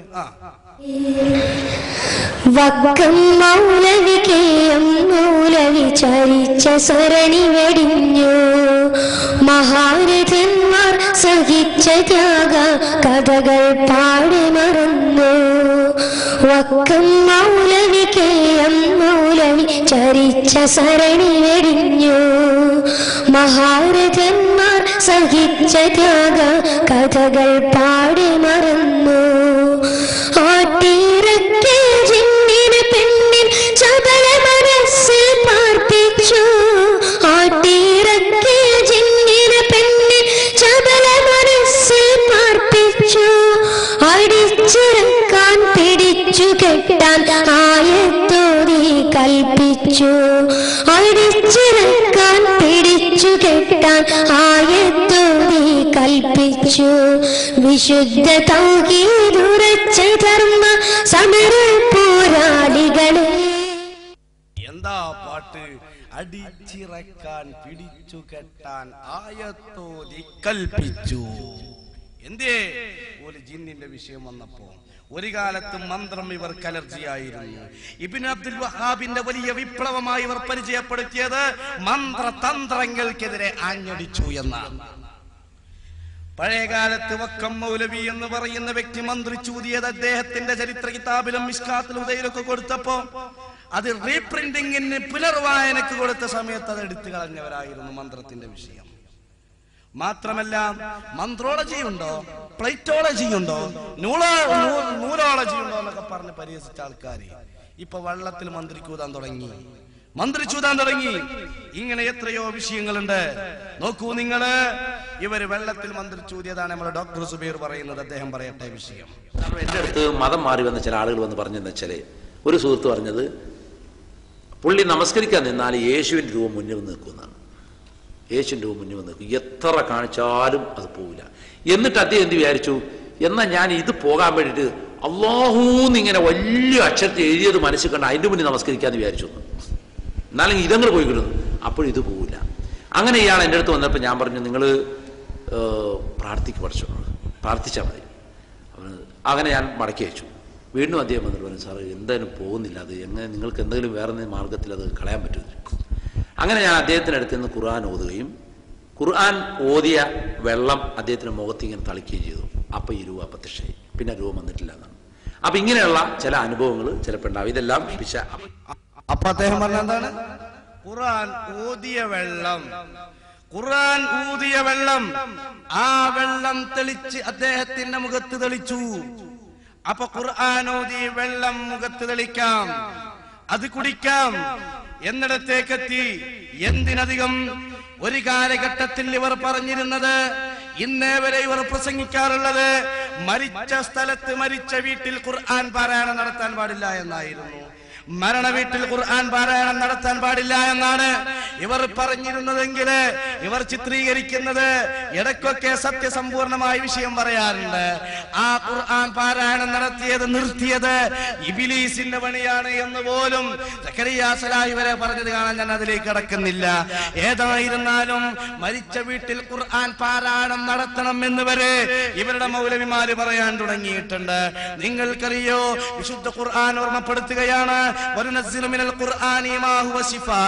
മൗലവി ചരിച്ച സരണി വെടിഞ്ഞു, മഹാരഥന്മാർ സഹിച്ച ത്യാഗ കഥകൾ പാടി മറന്നു. വക്കം മൗലവി ചരിച്ച സരണി വെടിഞ്ഞു, മഹാരഥന്മാർ സഹിച്ച ത്യാഗ കഥകൾ പാടി മറന്നു. ആട്ടിറക്കിയ ജിന്നിനെ പെണ്ണിൻ ചപല മനസ്സിൽ പാർപ്പിച്ചു, ആട്ടിറക്കിയ ജിന്നിനെ പെണ്ണിൻ ചപല മനസ്സിൽ പാർപ്പിച്ചു. അടിച്ചിറക്കാൻ പിടിച്ചു കെട്ടാൻ ആയത്തോതി കൽപ്പിച്ചു, അടിച്ചിറക്കാൻ പിടിച്ചു കെട്ടാൻ ആയത്തോതി കൽപ്പിച്ചു. വിശുദ്ധ തൗഹീദുറച്ച ധർമ്മ സമര പോരാളികളെ. എന്താ പാട്ട്? അടിച്ചിറക്കാൻ പിടിച്ചു കെട്ടാൻ ആയത്തോതി കൽപ്പിച്ചു. എന്തേ? ഒരു ജിന്നിന്റെ വിഷയം വന്നപ്പോ ഒരു കാലത്ത് മന്ത്രം ഇവർക്ക് അലർജിയായിരുന്നു. ഇബ്നു അബ്ദുൽ വഹാബിന്റെ വലിയ വിപ്ലവമായി ഇവർ പരിചയപ്പെടുത്തിയത് മന്ത്രതന്ത്രങ്ങൾക്കെതിരെ ആഞ്ഞടിച്ചു എന്നാണ്. പഴയകാലത്ത് വക്കം മൗലവി എന്ന് പറയുന്ന വ്യക്തി മന്ത്രിച്ചൂതിയത് അദ്ദേഹത്തിന്റെ ചരിത്ര കിതാബിലും മിസ്കാത്തുൽ ഹുദൈലൊക്കെ കൊടുത്തപ്പോ അത് റീപ്രിന്റിങ്ങിന് പുനർവായനക്ക് കൊടുത്ത സമയത്ത് അത് എടുത്തു കളഞ്ഞവരായിരുന്നു മന്ത്രത്തിന്റെ വിഷയം. മാത്രമല്ല മന്ത്രോളജി ഉണ്ടോ, പ്ലേറ്റോളജി ഉണ്ടോ, നൂറോളജി ഉണ്ടോ എന്നൊക്കെ പറഞ്ഞ് പരിഹസിച്ച ആൾക്കാര് ഇപ്പൊ വെള്ളത്തിൽ മന്ത്രിച്ചൂതാൻ തുടങ്ങി. ഇങ്ങനെ എത്രയോ വിഷയങ്ങളുണ്ട്. നോക്കൂ നിങ്ങള്, ഇവര് വെള്ളത്തിൽ മന്ത്രിച്ചൂതിയതാണ് നമ്മുടെ ഡോക്ടർ സുബൈർ പറയുന്നത്. അദ്ദേഹം പറയട്ടെ വിഷയം. എന്റെ അടുത്ത് മതം മാറി വന്ന ചില ആളുകൾ വന്ന് പറഞ്ഞെന്ന് വെച്ചാല്, ഒരു സുഹൃത്ത് പറഞ്ഞത് പുള്ളി നമസ്കരിക്കാൻ നിന്നാൽ യേശുവിന്റെ രൂപം മുന്നിൽ നിൽക്കുന്നതാണ്. യേശുവിന്റെ രൂപം മുന്നിൽ നിൽക്കും, എത്ര കാണിച്ചാലും അത് പോവില്ല. എന്നിട്ട് അദ്ദേഹം എന്ത് വിചാരിച്ചു, എന്നാൽ ഞാൻ ഇത് പോകാൻ വേണ്ടിയിട്ട് അല്ലാഹൂന്ന് ഇങ്ങനെ വലിയ അക്ഷരത്തിൽ എഴുതിയത് മനസ്സിൽ കണ്ട് അതിന്റെ മുന്നിൽ നമസ്കരിക്കാന്ന് വിചാരിച്ചു. എന്നാലും ഇതങ്ങൾ പോയി കിട്ടുന്നു, അപ്പോഴും ഇത് പോവില്ല. അങ്ങനെ ഇയാൾ എൻ്റെ അടുത്ത് വന്നപ്പോൾ ഞാൻ പറഞ്ഞു, നിങ്ങൾ പ്രാർത്ഥിച്ചാൽ മതി. അങ്ങനെ ഞാൻ മടക്കി അയച്ചു. വീണ്ടും അദ്ദേഹം വന്നിട്ട് പറഞ്ഞു, സാറ് എന്തായാലും പോകുന്നില്ല, അത് എങ്ങനെ നിങ്ങൾക്ക് എന്തെങ്കിലും വേറെ മാർഗത്തിൽ അത് കളയാൻ പറ്റുമോ? അങ്ങനെ ഞാൻ അദ്ദേഹത്തിൻ്റെ അടുത്ത് നിന്ന് ഖുർആൻ ഓതുകയും ഖുർആൻ ഓതിയ വെള്ളം അദ്ദേഹത്തിൻ്റെ മുഖത്ത് ഇങ്ങനെ തളിക്കുകയും ചെയ്തു. അപ്പം ഈ രൂപ അപ്രത്യക്ഷമായി, പിന്നെ രൂപം വന്നിട്ടില്ല എന്നാണ്. അപ്പം ഇങ്ങനെയുള്ള ചില അനുഭവങ്ങൾ ചിലപ്പോൾ ഉണ്ടാവും. ഇതെല്ലാം അപ്പൊ അദ്ദേഹം പറഞ്ഞ എന്താണ്? ഖുർആൻ ഊതിയ വെള്ളം ആ വെള്ളം തെളിച്ച് അദ്ദേഹത്തിന്റെ മുഖത്ത് തെളിച്ചു. അപ്പൊ ഖുർആൻ ഊതി വെള്ളം മുഖത്ത് തെളിക്കാം, അത് കുടിക്കാം എന്നിടത്തേക്കെത്തി. എന്തിനധികം ഒരു കാലഘട്ടത്തിൽ ഇവർ പറഞ്ഞിരുന്നത്, ഇന്നേ വരെ ഇവർ പ്രസംഗിക്കാറുള്ളത്, മരിച്ച സ്ഥലത്ത് മരിച്ച വീട്ടിൽ ഖുർആൻ പാരായണം നടത്താൻ പാടില്ല എന്നായിരുന്നു. മരണ വീട്ടിൽ ഖുർആൻ പാരായണം നടത്താൻ പാടില്ല എന്നാണ് ഇവർ പറഞ്ഞിരുന്നതെങ്കിൽ ഇവർ ചിത്രീകരിക്കുന്നത് ഇടയ്ക്കൊക്കെ സത്യസമ്പൂർണമായ വിഷയം പറയാറുണ്ട്. ആ ഖുർആൻ പാരായണം നിർത്തിയത് ഇബ്ലീസിന്റെ പണിയാണ് എന്ന് പോലും സക്കറിയ സലാഹി വരെ പറഞ്ഞത് കാണാൻ ഞാൻ അതിലേക്ക് കടക്കുന്നില്ല. ഏതായിരുന്നാലും മരിച്ച വീട്ടിൽ ഖുർആൻ പാരായണം നടത്തണം എന്ന് വരെ ഇവരുടെ മൗലവിമാര് പറയാൻ തുടങ്ങിയിട്ടുണ്ട്. നിങ്ങൾക്കറിയോ, വിശുദ്ധ ഖുർആൻ ഓർമ്മപ്പെടുത്തുകയാണ്, വനുനസ്സിലു മിനൽ ഖുർആനി മാ ഹുവ ശിഫാ.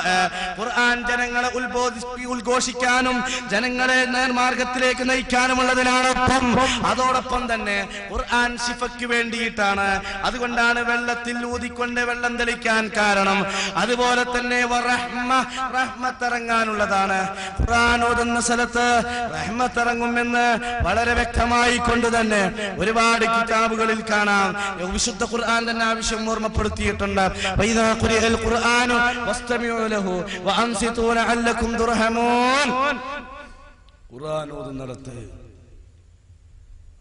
ഖുർആൻ ജനങ്ങളെ ഉദ്ഘോഷിക്കാനും ജനങ്ങളെ നേർമാർഗത്തിലേക്ക് നയിക്കാനുമുള്ളതിനോടൊപ്പം അതോടൊപ്പം തന്നെ ഖുർആൻ ശിഫയ്ക്ക് വേണ്ടിയിട്ടാണ്. അതുകൊണ്ടാണ് വെള്ളത്തിൽ ഊതിക്കൊണ്ട് വെള്ളം തെളിക്കാൻ കാരണം. അതുപോലെ തന്നെ റഹ്മത്തിറങ്ങാനുള്ളതാണ്. ഖുർആൻ ഓതുന്ന സ്ഥലത്ത് റഹ്മത്തിറങ്ങുമെന്ന് വളരെ വ്യക്തമായി കൊണ്ട് തന്നെ ഒരുപാട് കിതാബുകളിൽ കാണാം. വിശുദ്ധ ഖുർആൻ തന്നെ ആവശ്യം ഓർമ്മപ്പെടുത്തിയിട്ടുണ്ട്. വഇദാ ഖുരിഅൽ ഖുർആനു വസ്തമിഉ ലഹു വഅൻസിതു ലഅല്ലകും തുർഹമൂൻ. ഖുർആൻ ഓതുന്നിടത്ത്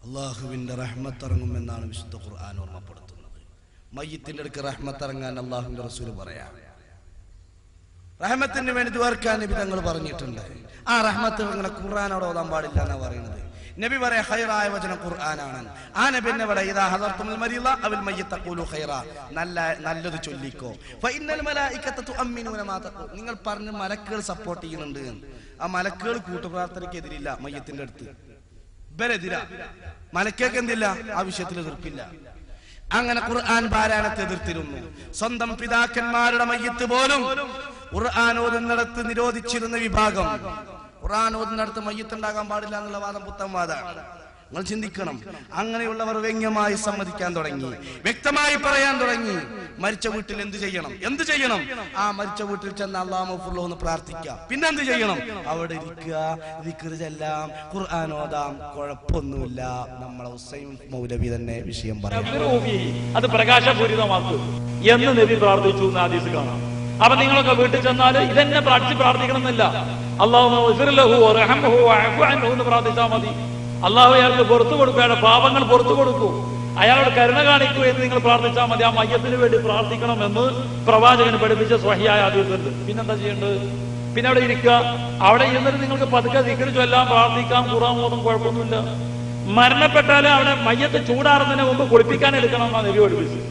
അല്ലാഹുവിന്റെ റഹ്മത്ത് ഇറങ്ങുമെന്നാണ് വിശുദ്ധ ഖുർആൻ ഓർമ്മപ്പെടുത്തുന്നത്. മയ്യിത്തിന്റെ അടുക്ക് റഹ്മത്ത് ഇറങ്ങാൻ അല്ലാഹുവിന്റെ റസൂൽ പറയാം. റഹ്മത്തിന് വേണ്ടി ദുആർക്കാൻ നബി തങ്ങൾ പറഞ്ഞിട്ടുണ്ട്. ആ റഹ്മത്ത് ഇങ്ങനെ ഖുർആനോട് ഓതാൻ പാടില്ല എന്നാ പറയുന്നത്. നബി പറയാ ഖൈറായ വചനം ഖുർആനാണ്. ആ നബി എന്നെ പറയാ ഇദാ ഹദർതുൽ മരീള അവൽ മയ്യിത ഖൂലു ഖൈറാ, നല്ലത് ചൊല്ലിക്കോ. ഫഇന്നൽ മലായികത തുഅമ്മിനൂന മാ തഖൂൽ, നിങ്ങൾ പറഞ്ഞ മലക്കുകൾ സപ്പോർട്ട് ചെയ്യുന്നുണ്ട്. ആ മലക്കുകൾ കൂട്ടുപ്രാർത്ഥനയ്ക്ക് എതിരില്ല. മയ്യത്തിന്റെ അടുത്ത് ഇവരെതിരാ. മലക്കൾക്ക് എന്തില്ല, ആ വിഷയത്തിൽ എതിർപ്പില്ല. അങ്ങനെ ഖുർആൻ പാരായണത്തെ എതിർത്തിരുന്നു. സ്വന്തം പിതാക്കന്മാരുടെ മയ്യത്ത് പോലും ഖുർആൻ ഓതുന്നിടത്ത് നിരോധിച്ചിരുന്ന വിഭാഗം. ഖുർആൻ ഓതുന്നിടത്ത് മയ്യത്ത് ഉണ്ടാകാൻ പാടില്ല എന്നുള്ള വാദം പുത്തൻ വാദമാണ്. നിങ്ങൾ ചിന്തിക്കണം. അങ്ങനെയുള്ളവർ വ്യംഗ്യമായി സമ്മതിക്കാൻ തുടങ്ങി, വ്യക്തമായി പറയാൻ തുടങ്ങി. മരിച്ച വീട്ടിൽ എന്ത് ചെയ്യണം? ആ മരിച്ച വീട്ടിൽ ചെന്ന് അല്ലാഹു മഗ്ഫിർ എന്ന് പ്രാർത്ഥിക്കാം. പിന്നെന്ത് ചെയ്യണം? അവിടെ ഇരിക്കുക, ദിക്ർ ചെല്ലാം, ഖുർആൻ ഓതാം, കുഴപ്പമൊന്നുമില്ല. നമ്മളെ ഹുസൈൻ മൗലവി തന്നെ വിഷയം പറയാം. അത് പ്രകാശപൂരിതമാക്കും എന്ന് നബി പ്രാർത്ഥിച്ചു എന്ന് ഹദീസ് കാണാം. അപ്പൊ നിങ്ങളൊക്കെ വീട്ടിൽ ചെന്നാൽ ഇതെന്നെ പ്രാർത്ഥിക്കണം എന്നില്ല. അല്ലാഹു മഗ്ഫിർ ലഹു വറഹ്മഹു വഅഫു അൻഹു എന്ന് പ്രാർത്ഥിച്ചാൽ മതി. അള്ളാഹു അയാൾക്ക് പുറത്തു കൊടുക്കും, അയാളുടെ പാപങ്ങൾ പുറത്തു കൊടുക്കൂ, അയാളോട് കരുണ കാണിക്കൂ എന്ന് നിങ്ങൾ പ്രാർത്ഥിച്ചാൽ മതി. ആ മയ്യത്തിന് വേണ്ടി പ്രാർത്ഥിക്കണം എന്ന് പ്രവാചകന് പഠിപ്പിച്ച സ്വഹിയായ ഹദീസുണ്ട്. പിന്നെന്താ ചെയ്യേണ്ടത്? പിന്നെ അവിടെ ഇരിക്കുക. അവിടെ ഇരുന്നിട്ട് നിങ്ങൾക്ക് പതുക്കെ ദിക്ർ ചൊല്ലാം, പ്രാർത്ഥിക്കാം, ഖുർആൻ ഓതും, കുഴപ്പമൊന്നുമില്ല. മരണപ്പെട്ടാലും അവിടെ മയ്യത്ത് ചൂടാറുന്നതിന് മുമ്പ് കുളിപ്പിക്കാൻ എടുക്കണം എന്നാണ് നബി പഠിപ്പിച്ചത്.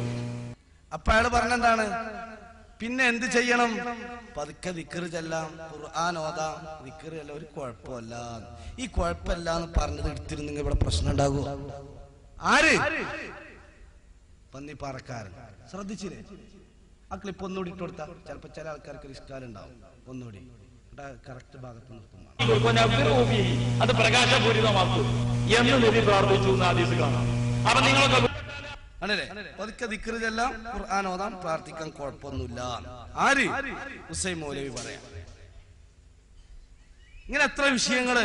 അപ്പൊ അയാൾ പറഞ്ഞെന്താണ്? പിന്നെ എന്ത് ചെയ്യണം? പതുക്കെ ദിക്ർ ചെല്ലാം, ഖുർആൻ ഓതാം, ദിക്ർ അല്ല, ഒരു കുഴപ്പമല്ല. ഈ കുഴപ്പമില്ല എന്ന് പറഞ്ഞത് എടുത്തിരുന്നെങ്കിൽ ഇവിടെ പ്രശ്നം ഉണ്ടാകുമോ? ആര്? പന്നിപ്പാറക്കാരൻ. ശ്രദ്ധിച്ചില്ലേ? ആ ക്ലിപ്പ് ഒന്നുകൂടി ഇട്ട് കൊടുത്താൽ ചിലപ്പോ ചില ആൾക്കാർക്ക് ഇഷ്ടാലും ഉണ്ടാവും. ഒന്നുകൂടി കറക്റ്റ് ഭാഗത്ത് നിർത്തുമ്പോൾ അത് പ്രകാശപൂരിതമാക്കും എന്ന് നബി പ്രാർത്ഥിച്ചു എന്ന് ഹദീസ് കാണാം. അപ്പൊ നിങ്ങളൊക്കെ പതുക്കെ ദിക്ർ ചെല്ലാം, ഖുർആൻ ഓതാം, പ്രാർത്ഥിക്കാൻ കുഴപ്പമൊന്നുമില്ല. ആര്? ഹുസൈൻ മൗലവി പറയാം. ഇങ്ങനെ എത്ര വിഷയങ്ങള്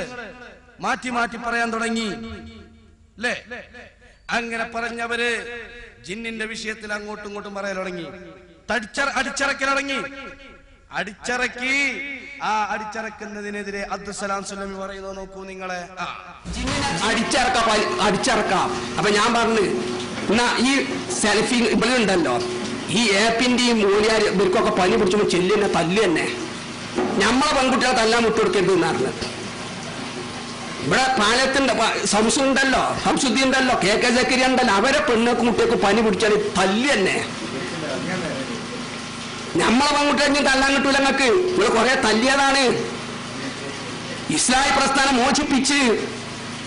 മാറ്റി മാറ്റി പറയാൻ തുടങ്ങി അല്ലേ? അങ്ങനെ പറഞ്ഞവര് ജിന്നിന്റെ വിഷയത്തിൽ അങ്ങോട്ടും ഇങ്ങോട്ടും പറയാൻ തുടങ്ങി. അടിച്ചറക്കൽ തുടങ്ങി. അടിച്ചറക്കി. ആ അടിച്ചറക്കുന്നതിനെതിരെ അബ്ദുസ്സലാം സുലമി പറയുന്നത് നോക്കൂ നിങ്ങളെ. അടിച്ചറക്കാം. അപ്പൊ ഞാൻ പറഞ്ഞു, എന്നാ ഈ സെൽഫി ഇവിടെ ഉണ്ടല്ലോ, ഈ ഏപ്പിന്റെയും മൂലിയാർ ഇവർക്കൊക്കെ പനി പിടിച്ചപ്പോ ചെല്ലുന്ന തല്ല് തന്നെ നമ്മളെ പെൺകുട്ടികളെ തല്ലാൻ വിട്ടുകൊടുക്കരുത് എന്നാണ്. ഇവിടെ പാലത്തിന്റെ സംസുണ്ടല്ലോ, സംശുദ്ധി ഉണ്ടല്ലോ, KK ജക്കരിയ ഉണ്ടല്ലോ, അവരെ പെണ്ണുക്കും കുട്ടികൾക്ക് പനി പിടിച്ചാൽ തല്ല് തന്നെ. നമ്മളെ പെൺകുട്ടികളെ തല്ലാൻ കിട്ടൂല. നിങ്ങൾക്ക് ഇവിടെ കുറെ തല്ലിയതാണ്. ഇസ്ലാഹി പ്രസ്ഥാനം മോചിപ്പിച്ച്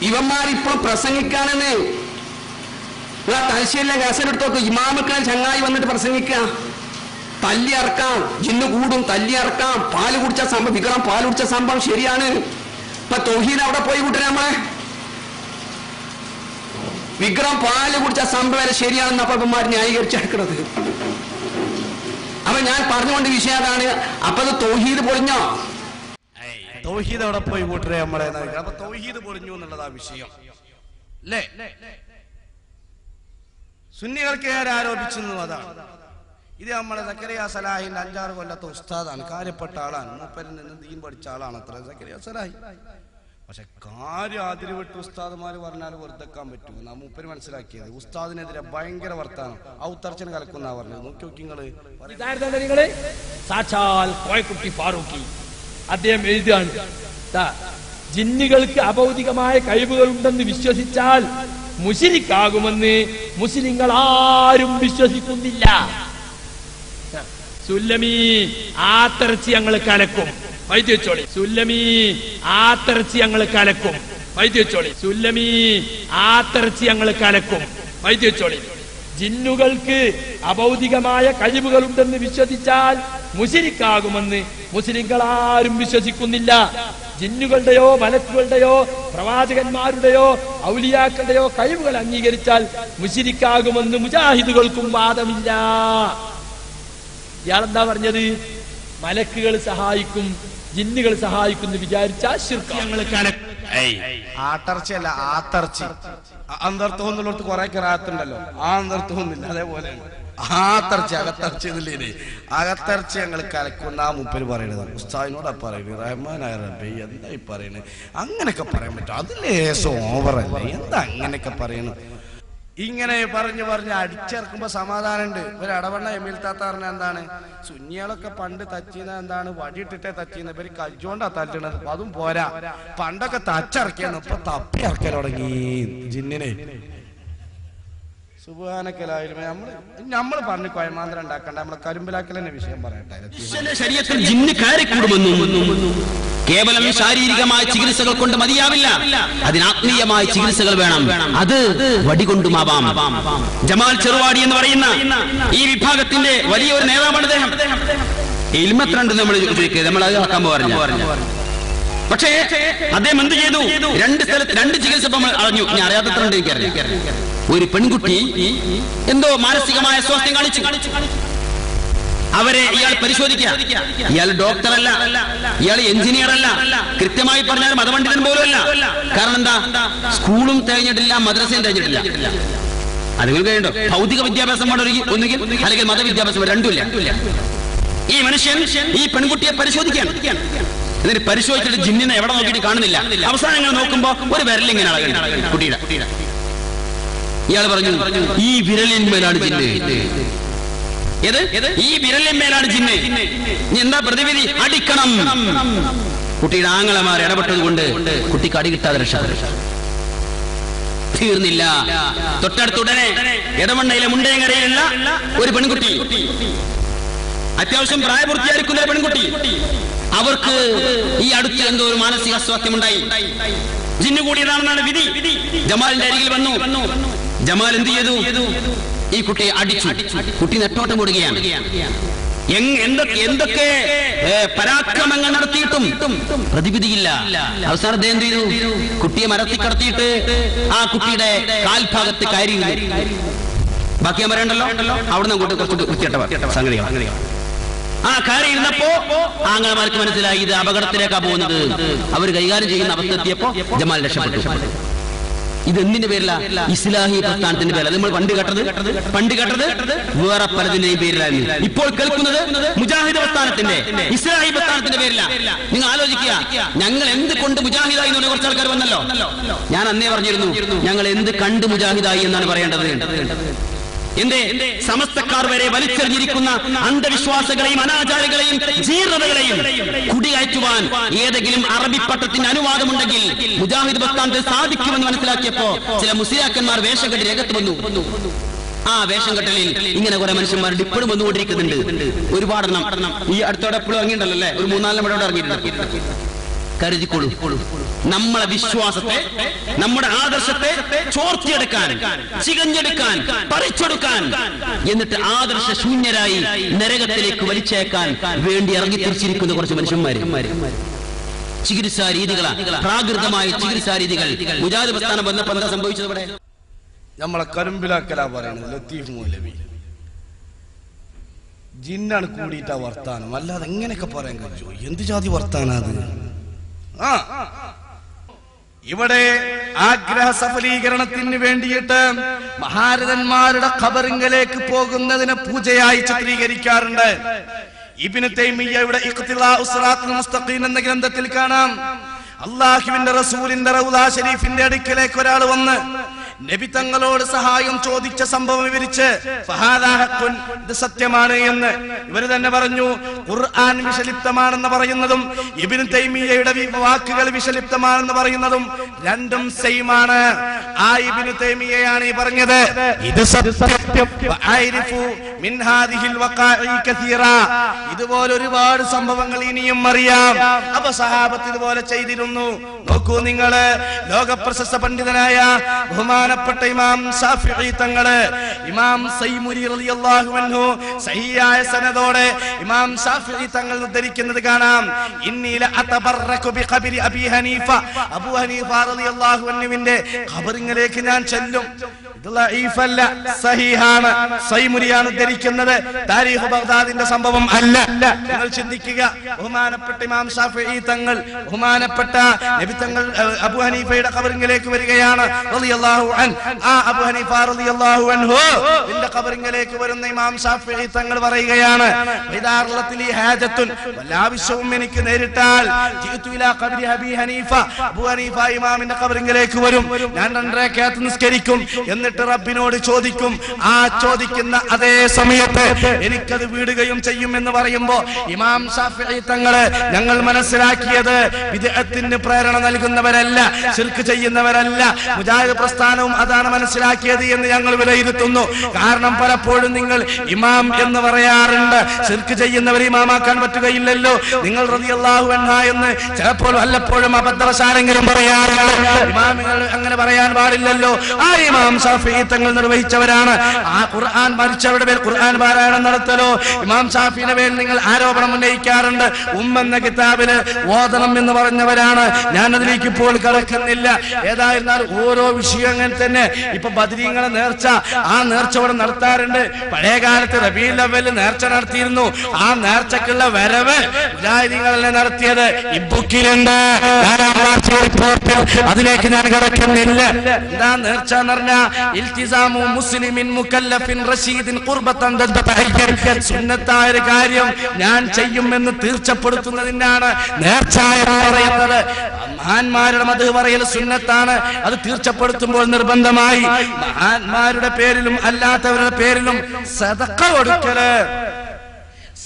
ഇവന്മാരിപ്പോൾ പ്രസംഗിക്കാണെന്ന് തലശ്ശേരിയിലെ കേസെടുത്തോക്ക് ഇമാമുക്കാൻ ചങ്ങായി വന്നിട്ട് പ്രസംഗിക്കുക. തല്ലി ഇറക്കാം, ജിന്ന് കൂടും, തല്ലി ഇറക്കാം, പാല് കുടിച്ച സംഭവം, വിക്രം പാല് കുടിച്ച സംഭവം ശരിയാണ്. ഇപ്പൊ തൗഹീദ് അവിടെ പോയി കൂട്ടരെ നമ്മളെ വിക്രം പാല് കുടിച്ച സംഭവം ശരിയാണെന്ന് അപ്പന്മാർ ന്യായീകരിച്ചെടുക്കുന്നത്. അപ്പൊ ഞാൻ പറഞ്ഞുകൊണ്ട് വിഷയം അതാണ്. അപ്പൊ അത് തൗഹീദ് പൊളിഞ്ഞോ? തൗഹീദ് അവിടെ പോയി കൂട്ടരെ നമ്മളെ. അപ്പൊ തൗഹീദ് പൊളിഞ്ഞു എന്നുള്ളതാ വിഷയം അല്ലേ? സുന്നികൾക്ക് ആരോപിച്ചെന്നും അതാണ്. ഇത് നമ്മളെ സക്കരിയ സലാഹിന്റെ 5-6 കൊല്ലത്തെ ഉസ്താദാണ്, കാര്യപ്പെട്ട ആളാണ്, മൂപ്പരിൽ നിന്ന് ദീൻ പഠിച്ച ആളാണ് അത്ര സക്കരിയ സലാഹി. പക്ഷെ കാര്യം അതിരുവിട്ട് ഉസ്താദുമാര് പറഞ്ഞാൽ വെറുതെക്കാൻ പറ്റും. നാ മൂപ്പര് മനസ്സിലാക്കിയത് ഉസ്താദിനെതിരെ ഭയങ്കര വർത്താനം, ഔത്തർച്ചന കലക്കുന്ന പറഞ്ഞത്. നോക്കി നോക്കി നിങ്ങള് സാക്ഷാൽ കോയക്കുട്ടി ഫാറൂഖി അദ്ദേഹം എഴുതുകയാണ്, ജിന്നുകൾക്ക് അഭൗതികമായ കഴിവുകളുണ്ടെന്ന് വിശ്വസിച്ചാൽ മുശ്രിക്കാകുമെന്ന് മുസ്ലിങ്ങൾ ആരും വിശ്വസിക്കുന്നില്ല. സുല്ലമി ആത്തർച്ചി ഞങ്ങൾ കലക്കും, വൈദ്യച്ചോളി. സുല്ലമി ആത്തർച്ചി ഞങ്ങൾ കലക്കും, വൈദ്യച്ചോളി. സുല്ലമി ആത്തർച്ചി ഞങ്ങൾ കലക്കും, വൈദ്യച്ചോളി. ജിന്നുകൾക്ക് അഭൗതികമായ കഴിവുകളുണ്ടെന്ന് വിശ്വസിച്ചാൽ മുശ്രിക്കാകുമെന്ന് മുസ്ലിങ്ങൾ ആരും വിശ്വസിക്കുന്നില്ല. ജിന്നുകളുടെയോ മലക്കുകളുടെയോ പ്രവാചകന്മാരുടെയോ ഔലിയാക്കളുടെയോ കഴിവുകൾ അംഗീകരിച്ചാൽ മുശ്രിക്കാകുമെന്ന് മുജാഹിദുകൾക്കും വാദമില്ല. ഇയാളെന്താ പറഞ്ഞത്? മലക്കുകൾ സഹായിക്കും, ജിന്നുകൾ സഹായിക്കും എന്ന് വിചാരിച്ചാൽ ശിർക്ക്. ആട്ടർച്ചയല്ല, ആത്തർച്ചി. അന്തർത്ഥം എന്നുള്ളടത്ത് കുറെ കിറാത്തുണ്ടല്ലോ, ആ അന്തർത്ഥം ഒന്നുമില്ല. അതേപോലെയാണ് ആത്തർച്ചി, അകത്തർച്ചി എന്നില്ലേ? അകത്തർച്ചി ഞങ്ങൾ കലക്കുന്ന ആ മുപ്പര് പറയണത്. ഉസ്താദിനോടാ പറയുന്നത്, റഹ്മാനായ റബ്ബേ എന്തായി പറയണത്? അങ്ങനെയൊക്കെ പറയാൻ പറ്റും? അത് ലേശം ഓവറല്ലേ? എന്താ അങ്ങനെയൊക്കെ പറയണത്? ഇങ്ങനെ പറഞ്ഞു അടിച്ചിറക്കുമ്പോ സമാധാനമുണ്ട്. ഒരു അടവണ്ണ എമിൽ താത്ത പറഞ്ഞ എന്താണ്, സുന്നികളൊക്കെ പണ്ട് തച്ചീന എന്താണ്, വടിയിട്ടിട്ടേ തച്ചീന, ഇവര് കജ്ജോണ്ടാ തല്ലണത്. അതും പോരാ, പണ്ടൊക്കെ തച്ചിറക്കിയാണ്, ഇപ്പൊ തപ്പി ഇറക്കൽ തുടങ്ങി ജിന്നിനെ. സുബ്ഹാനക്കല്ലാഹ്. നമ്മള് പറഞ്ഞു കോയമാന്തരം ഉണ്ടാക്കണ്ട, നമ്മളെ കരിമ്പിലാക്കൽ തന്നെ വിഷയം പറയട്ടെ. ശരീരത്തിൽ ജിന്ന് കയറിക്കൂടുമെന്നും കേവലം ശാരീരികമായ ചികിത്സകൾ കൊണ്ട് മതിയാവില്ല, അതിന് ആത്മീയമായ ചികിത്സകൾ വേണം. അത് വടികൊണ്ടുമാവാം. ജമാൽ ചെറുവാടി എന്ന് പറയുന്ന ഈ വിഭാഗത്തിന്റെ വലിയൊരു നേതാവാണ് അദ്ദേഹം. ഇൽമത്രണ്ട് നമ്മൾ അത് ആക്കാൻ പോകാറില്ല. പക്ഷേ അദ്ദേഹം എന്ത് ചെയ്തു? രണ്ട് സ്ഥലത്ത് രണ്ട് ചികിത്സ അറിഞ്ഞു. ഞാൻ അറിയാത്തത്രണ്ട് എനിക്കറിയാം. ഒരു പെൺകുട്ടി എന്തോ മാനസികമായ സ്വാസ്ഥ്യം കാണിച്ചു. അവരെ ഇയാൾ പരിശോധിക്കുക. ഇയാൾ ഡോക്ടറല്ല, ഇയാൾ എഞ്ചിനീയർ അല്ല, കൃത്യമായി പറഞ്ഞാൽ മതപണ്ഡിതൻ പോലും അല്ല. കാരണം എന്താ? സ്കൂളും തികഞ്ഞിട്ടില്ല, മദ്രസയും തികഞ്ഞിട്ടില്ല. അതുങ്ങൾ കഴിയണ്ടോ? ഭൗതിക വിദ്യാഭ്യാസം ഒന്നുകിൽ അല്ലെങ്കിൽ മതവിദ്യാഭ്യാസം, രണ്ടുമില്ല. ഈ മനുഷ്യൻ ഈ പെൺകുട്ടിയെ പരിശോധിക്കാൻ, എന്നിട്ട് പരിശോധിച്ചിട്ട് ജിന്നിനെ എവിടെ നോക്കിയിട്ട് കാണുന്നില്ല. അവസാനങ്ങൾ നോക്കുമ്പോ ഒരു വിരലിങ്ങനെ അളകണം കുട്ടിയുടെ. ഇയാൾ പറഞ്ഞു, ഈ വിരലിന്മേലാണ് ജിന്ന്. ഈ വിരലിന്മേലാണ് ജിന്ന്. എന്താ പ്രതിവിധി? അടിക്കണം. കുട്ടിയുടെ ആങ്ങളമാർ ഇടപെട്ടത് കൊണ്ട് കുട്ടിക്ക് അടി കിട്ടാതെ രക്ഷപ്പെട്ടു. തീർന്നില്ല. തൊട്ടടുത്തുടനെ ഇടമണ്ണയിലെ മുണ്ടയങ്ങരയിലുള്ള ഒരു പെൺകുട്ടി, അത്യാവശ്യം പ്രായപൂർത്തിയായിരിക്കുന്ന ഒരു പെൺകുട്ടി, അവർക്ക് ഈ അടുത്ത് എന്തോ ഒരു മാനസിക അസ്വാസ്ഥ്യമുണ്ടായി. ജിന്നു കൂടിയതാണെന്നാണ് വിധി. ജമാലിന്റെ അരികിൽ വന്നു. ജമാൽ എന്ത് ചെയ്തു? ഈ കുട്ടിയെ അടിച്ചു. കുട്ടി നെട്ടോട്ടം ഓടുകയാണ്. എന്തൊക്കെ പരാക്രമങ്ങൾ നടത്തിയിട്ടും പ്രതിവിധിയില്ല. അവസാനം അദ്ദേഹം എന്ത് ചെയ്തു? കുട്ടിയെ മരത്തിൽ കടത്തിയിട്ട് ആ കുട്ടിയുടെ കാൽഭാഗത്ത് കയറി. ബാക്കി ഞാൻ പറയണ്ടല്ലോ, അവിടുന്ന് അങ്ങോട്ട് കുറച്ച് വൃത്തികെട്ട സംഗതികൾ. ആ കയറി ഇരുന്നപ്പോ ആങ്ങളമാർക്ക് മനസ്സിലായി ഇത് അപകടത്തിലേക്കാ പോകുന്നത്. അവർ കൈകാര്യം ചെയ്യുന്ന അവസ്ഥ എത്തിയപ്പോ ജമാൽ രക്ഷപ്പെട്ടു. ഇതെന്തിന്റെ പേരില? ഇസ്ലാഹി പ്രസ്ഥാനത്തിന്റെ പേരില. നമ്മൾ പണ്ട് കേട്ടത് വേറെ പലതിന്റെയും പേരിലായിരുന്നു. ഇപ്പോൾ കേൾക്കുന്നത് മുജാഹിദ് പ്രസ്ഥാനത്തിന്റെ, ഇസ്ലാഹി പ്രസ്ഥാനത്തിന്റെ പേരില. നിങ്ങൾ ആലോചിക്കുക, ഞങ്ങൾ എന്ത് കൊണ്ട് മുജാഹിദായി എന്ന് കുറച്ച് ആൾക്കാർ വന്നല്ലോ. ഞാൻ അന്നേ പറഞ്ഞിരുന്നു, ഞങ്ങൾ എന്ത് കണ്ട് മുജാഹിദായി എന്നാണ് പറയേണ്ടത്. എന്റെ സമസ്തക്കാർ വരെ വലിച്ചെറിഞ്ഞിരിക്കുന്ന അന്ധവിശ്വാസങ്ങളെയും അനാചാരങ്ങളെയും ജീർണതകളെയും കുടികയറ്റുവാൻ ഏതെങ്കിലും അറബി പട്ടത്തിന് അനുവാദമുണ്ടെങ്കിൽ മുജാഹിദ് പ്രസ്ഥാനത്തിൽ സാധിക്കുമെന്ന് മനസ്സിലാക്കിയപ്പോ ചില മുസ്ലിയാക്കന്മാർ വേഷം കെട്ടി രംഗത്ത് വന്നു. ആ വേഷം കെട്ടലിൽ ഇങ്ങനെ കുറെ മനുഷ്യന്മാരുടെ ഇപ്പോഴും വന്നുകൊണ്ടിരിക്കുന്നുണ്ട്. ഒരുപാടെണ്ണം ഈ അടുത്തോടെ എപ്പോഴും ഇറങ്ങിയിട്ടുണ്ടല്ലോ അല്ലെ? ഒരു 3-4 ഇവിടെ ഇറങ്ങിയിട്ടുണ്ട്. കരുതിക്കൊള്ളു. നമ്മളെ വിശ്വാസത്തെ, നമ്മുടെ ആദർശത്തെ ചോർത്തിയെടുക്കാൻ, ചികഞ്ഞെടുക്കാൻ, പറിച്ചെടുക്കാൻ, എന്നിട്ട് ആദർശ ശൂന്യരായി നരകത്തിലേക്ക് വലിച്ചേക്കാൻ വേണ്ടി ഇറങ്ങി തിരിച്ചിരിക്കുന്ന കുറച്ച് മനുഷ്യന്മാര്. ചികിത്സാ രീതികളാണ്, പ്രാകൃതമായ ചികിത്സാ രീതികൾ. മുജാഹിദ് പ്രസ്ഥാനം വന്നപ്പോൾ എന്താ സംഭവിച്ചത്? ഇവിടെ നമ്മളെ കരുമ്പിലാക്കലാ പറയുന്നത് ലത്തീഫ് മൗലവി. ജിന്നാണ് കൂടിയിട്ടാ വർത്താനം, അല്ലാതെ എങ്ങനെയൊക്കെ പറയാൻ കഴിച്ചു? എന്ത് ജാതി വർത്താനാത്? ഇവിടെ ആഗ്രഹ സഫലീകരണത്തിന് വേണ്ടിയിട്ട് മഹാരഥന്മാരുടെ ഖബറിങ്കലേക്ക് പോകുന്നതിനെ പൂജയായി ചിത്രീകരിക്കാറുണ്ട്. ഇബ്നു തൈമിയ്യയുടെ ഇഖ്തിലാഉ സിറാത്തുൽ മുസ്തഖീം എന്ന ഗ്രന്ഥത്തിൽ കാണാം, അല്ലാഹുവിന്റെ റസൂലിന്റെ റൗള ശരീഫിന്റെ അടുക്കലേക്ക് ഒരാൾ വന്ന് നബി തങ്ങളോട് സഹായം ചോദിച്ച സംഭവം വിവരിച്ച് ഇത് സത്യമാണ് എന്ന് ഇവർ തന്നെ പറഞ്ഞു. ഖുർആൻ വിഷലിപ്തമാണെന്ന് പറയുന്നതും ഇബ്നു തൈമിയ്യയുടെ വാക്കുകൾ വിഷലിപ്തമാണെന്ന് പറയുന്നതും രണ്ടും സെയിമാണ്. ആ ഇബ്നു തൈമിയ്യയാണ് ഈ പറഞ്ഞത് ഇത് സത്യം. മിൻ ഹാദിഹിൽ വഖാഇ കസീറ, ഇതുപോലെ ഒരുപാട് സംഭവങ്ങൾ ഇനിയും അറിയാം. അപ്പൊ സഹാബത്ത് ഇതുപോലെ ചെയ്തിരുന്നു. നോക്കൂ നിങ്ങൾ, ലോക പ്രശസ്ത പണ്ഡിതനായ ബഹുമാന ബഹുമാനപ്പെട്ട ഇമാം ശാഫിഈ തങ്ങള് ഇമാം സൈമുരി റളിയല്ലാഹു അൻഹു സഹിയായ സനദോടെ ഇമാം ശാഫിഈ തങ്ങൾ ഉദ്ധരിക്കുന്നത് കാണാം. ഇന്നി ലഅതബറകു ബിഖബരി അബി ഹനീഫ, അബൂ ഹനീഫ റളിയല്ലാഹു അൻഹുവിന്റെ ഖബറിലേക്ക് ഞാൻ ചെല്ലും. ഇത് ലഈഫല്ല, സഹീഹാണ്. സൈമുരിയാണ് ഉദ്ധരിക്കുന്നത്, താരീഖ് ബഗ്ദാദിന്റെ സംഭവം അല്ല. നിങ്ങൾ ചിന്തിക്കുക, ബഹുമാനപ്പെട്ട ഇമാം ശാഫിഈ തങ്ങൾ ബഹുമാനപ്പെട്ട നബി തങ്ങൾ അബൂ ഹനീഫയുടെ ഖബറിലേക്ക് വരികയാണ് റളിയല്ലാഹു അൻഹു. ആ അബൂ ഹനീഫ റളിയല്ലാഹു അൻഹു ഇതിന്റെ ഖബറിലേക്ക് വരുന്ന ഇമാം ശാഫിഈ തങ്ങൾ പറയുകയാണ്, ഇദാറലത്തിലി ഹാജത്തുൻ, വല്ലാവശ്യവും എനിക്ക് നേരിട്ടാൽ ജിഅ്തു ഇലാ ഖബരി അബീ ഹനീഫ, അബൂ ഹനീഫ ഇമാമിന്റെ ഖബറിലേക്ക് വരും. ഞാൻ 2 റക്അത്ത് നിസ്കരിക്കും, എന്നിട്ട് റബ്ബിനോട് ചോദിക്കും. ആ ചോദിക്കുന്ന അതേ സമയത്ത് എനിക്കത് വീടുകയും ചെയ്യും എന്ന് പറയുമ്പോ ഇമാം ശാഫിഈ തങ്ങള് ഞങ്ങൾ മനസ്സിലാക്കിയത് ബിദ്അത്തിന് പ്രേരണ നൽകുന്നവരല്ല, ശിർക്ക് ചെയ്യുന്നവരല്ല, മുജാഹിദ് പ്രസ്ഥാനവും അതാണ് മനസ്സിലാക്കിയത് എന്ന് ഞങ്ങൾ വിലയിരുത്തുന്നു. കാരണം പലപ്പോഴും നിങ്ങൾ ഇമാം എന്ന് പറയാറുണ്ട്, ശിർക്ക് ചെയ്യുന്നവരെ ഇമാമാക്കാൻ പറ്റുകയില്ലല്ലോ. നിങ്ങൾ റളിയല്ലാഹു അൻഹു എന്ന് ചിലപ്പോൾ വല്ലപ്പോഴും അബദ്ധവശാലെങ്കിലും പറയാറുണ്ട്. ഇമാമുകൾ അങ്ങനെ പറയാൻ പാടില്ലല്ലോ. ആ ഇമാം ശാഫിഈ തങ്ങൾ നിർവഹിച്ചവരാണ്. ആ ഖുർആൻ മരിച്ചവരുടെ പേരിൽ ഖുർആൻ പാരായണം നടത്തലോ ഇമാം ശാഫിഈയുടെ പേരിൽ നിങ്ങൾ ആരോപണം ഉന്നയിക്കാറുണ്ട്. എന്ന കിതാബില് ഓതണം എന്ന് പറഞ്ഞവരാണ്. ഞാനതിലേക്ക് ഇപ്പോൾ കടക്കുന്നില്ല. ഏതായിരുന്നാലും ഓരോ വിഷയം അങ്ങനെ തന്നെ. ഇപ്പൊ ബദരീങ്ങളെ നേർച്ച, ആ നേർച്ച ഇവിടെ നടത്താറുണ്ട്. പഴയ കാലത്ത് റബീഉൽ അവ്വലിൽ നേർച്ച നടത്തിയിരുന്നു. ആ നേർച്ചക്കുള്ള വരവ് മുജാഹിദീങ്ങളല്ലേ നടത്തിയത്. ഈ ബുക്കിലുണ്ട്, അതിലേക്ക് ഞാൻ കടക്കുന്നില്ല. എന്താ നേർച്ച എന്ന് പറഞ്ഞാ ഇൽതിസാമു മുസ്ലിമിൻ മുകല്ലഫിൻ റശീദിൻ ഖുർബതൻ തതഹയ്യർ, സുന്നത്തായ ഒരു കാര്യം ഞാൻ ചെയ്യുമെന്ന് തീർച്ചപ്പെടുത്തുന്നതിനാണ് നേർച്ച എന്ന് പറയുന്നത്. മഹാന്മാരുടെ മദ്ഹ് പറയൽ സുന്നത്താണ്. അത് തീർച്ചപ്പെടുത്തുമ്പോൾ നിർബന്ധമായി മഹാന്മാരുടെ പേരിലും അല്ലാത്തവരുടെ പേരിലും സദഖ കൊടുക്കല്.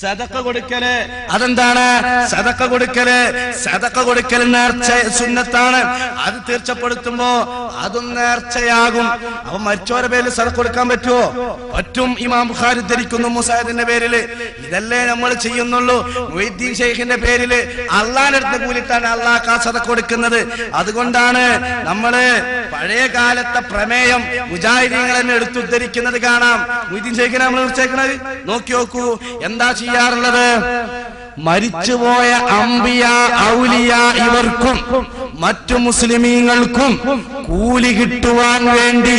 സദഖ കൊടുക്കല് അതെന്താണ്? സദഖ കൊടുക്കല് നേർച്ച സുന്നത്താണ്. അത് തീർച്ചപ്പെടുത്തുമ്പോ അതും നേർച്ചയാകും. അപ്പൊ മരിച്ചവരുടെ പേരിൽ സദഖ കൊടുക്കാൻ പറ്റുമോ? പറ്റും. ഇമാം ബുഖാരി ധരിക്കുന്നു മുസാഹിദിന്റെ പേരില്. ഇതല്ലേ നമ്മൾ ചെയ്യുന്നുള്ളൂ. മുഹ്യിദ്ദീൻ ശൈഖിന്റെ പേരില് അള്ളാന്റെ അടുത്ത് കൂലിട്ടാണ് അള്ളാഹ് സദഖ കൊടുക്കുന്നത്. അതുകൊണ്ടാണ് നമ്മള് പഴയ കാലത്തെ പ്രമേയം മുജാഹിദീങ്ങൾ തന്നെ എടുത്തുദ്ധരിക്കുന്നത് കാണാം. മുഹ്യിദ്ദീൻ ശൈഖിനെ നമ്മൾ വിളിച്ചേക്കണത് നോക്കി നോക്കൂ. എന്താ ചെയ്യാറുള്ളത്? മരിച്ചുപോയ അംബിയ ഔലിയ ഇവർക്കും മറ്റു മുസ്ലിമീങ്ങൾക്കും കൂലി കിട്ടുവാൻ വേണ്ടി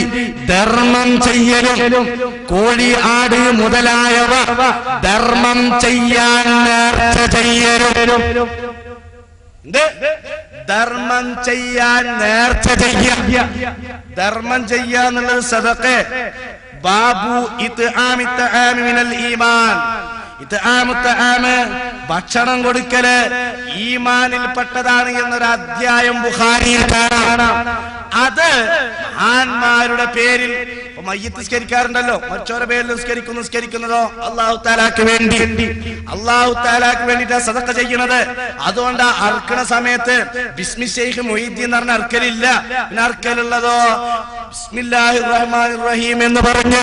ധർമ്മം ചെയ്യലും കോഴി, ആട് മുതലായവ ധർമ്മം ചെയ്യാൻ നേർച്ച ചെയ്യലും. ധർമ്മം ചെയ്യാൻ നേർച്ച ധർമ്മം ചെയ്യാന്നുള്ളത് സദഖ. ബാബു ഇത്ആമി തആമി മിനൽ ഈമാൻ. ഭക്ഷണം കൊടുക്കല് ഈമാനിൽപ്പെട്ടതാണ് എന്നൊരു അധ്യായം ബുഖാരിയിൽ കാണാം. അത് മഹാന്മാരുടെ പേരിൽ മയ്യിത്ത് നിസ്കരിക്കാറുണ്ടല്ലോ, മരിച്ചവരുടെ പേരിൽ നിസ്കരിക്കുന്നതോ അല്ലാഹു തആലാക്ക് വേണ്ടിയിട്ടാണ് സദഖ ചെയ്യുന്നത്. അതുകൊണ്ട് അർക്കണ സമയത്ത് ബിസ്മി ശൈഖ് മുഹീദ്ദീൻ എന്ന് പറഞ്ഞ അർക്കലില്ല. പിന്നെ അർക്കലുള്ളതോ ബിസ്മില്ലാഹിർ റഹ്മാനിർ റഹീം എന്ന് പറഞ്ഞ്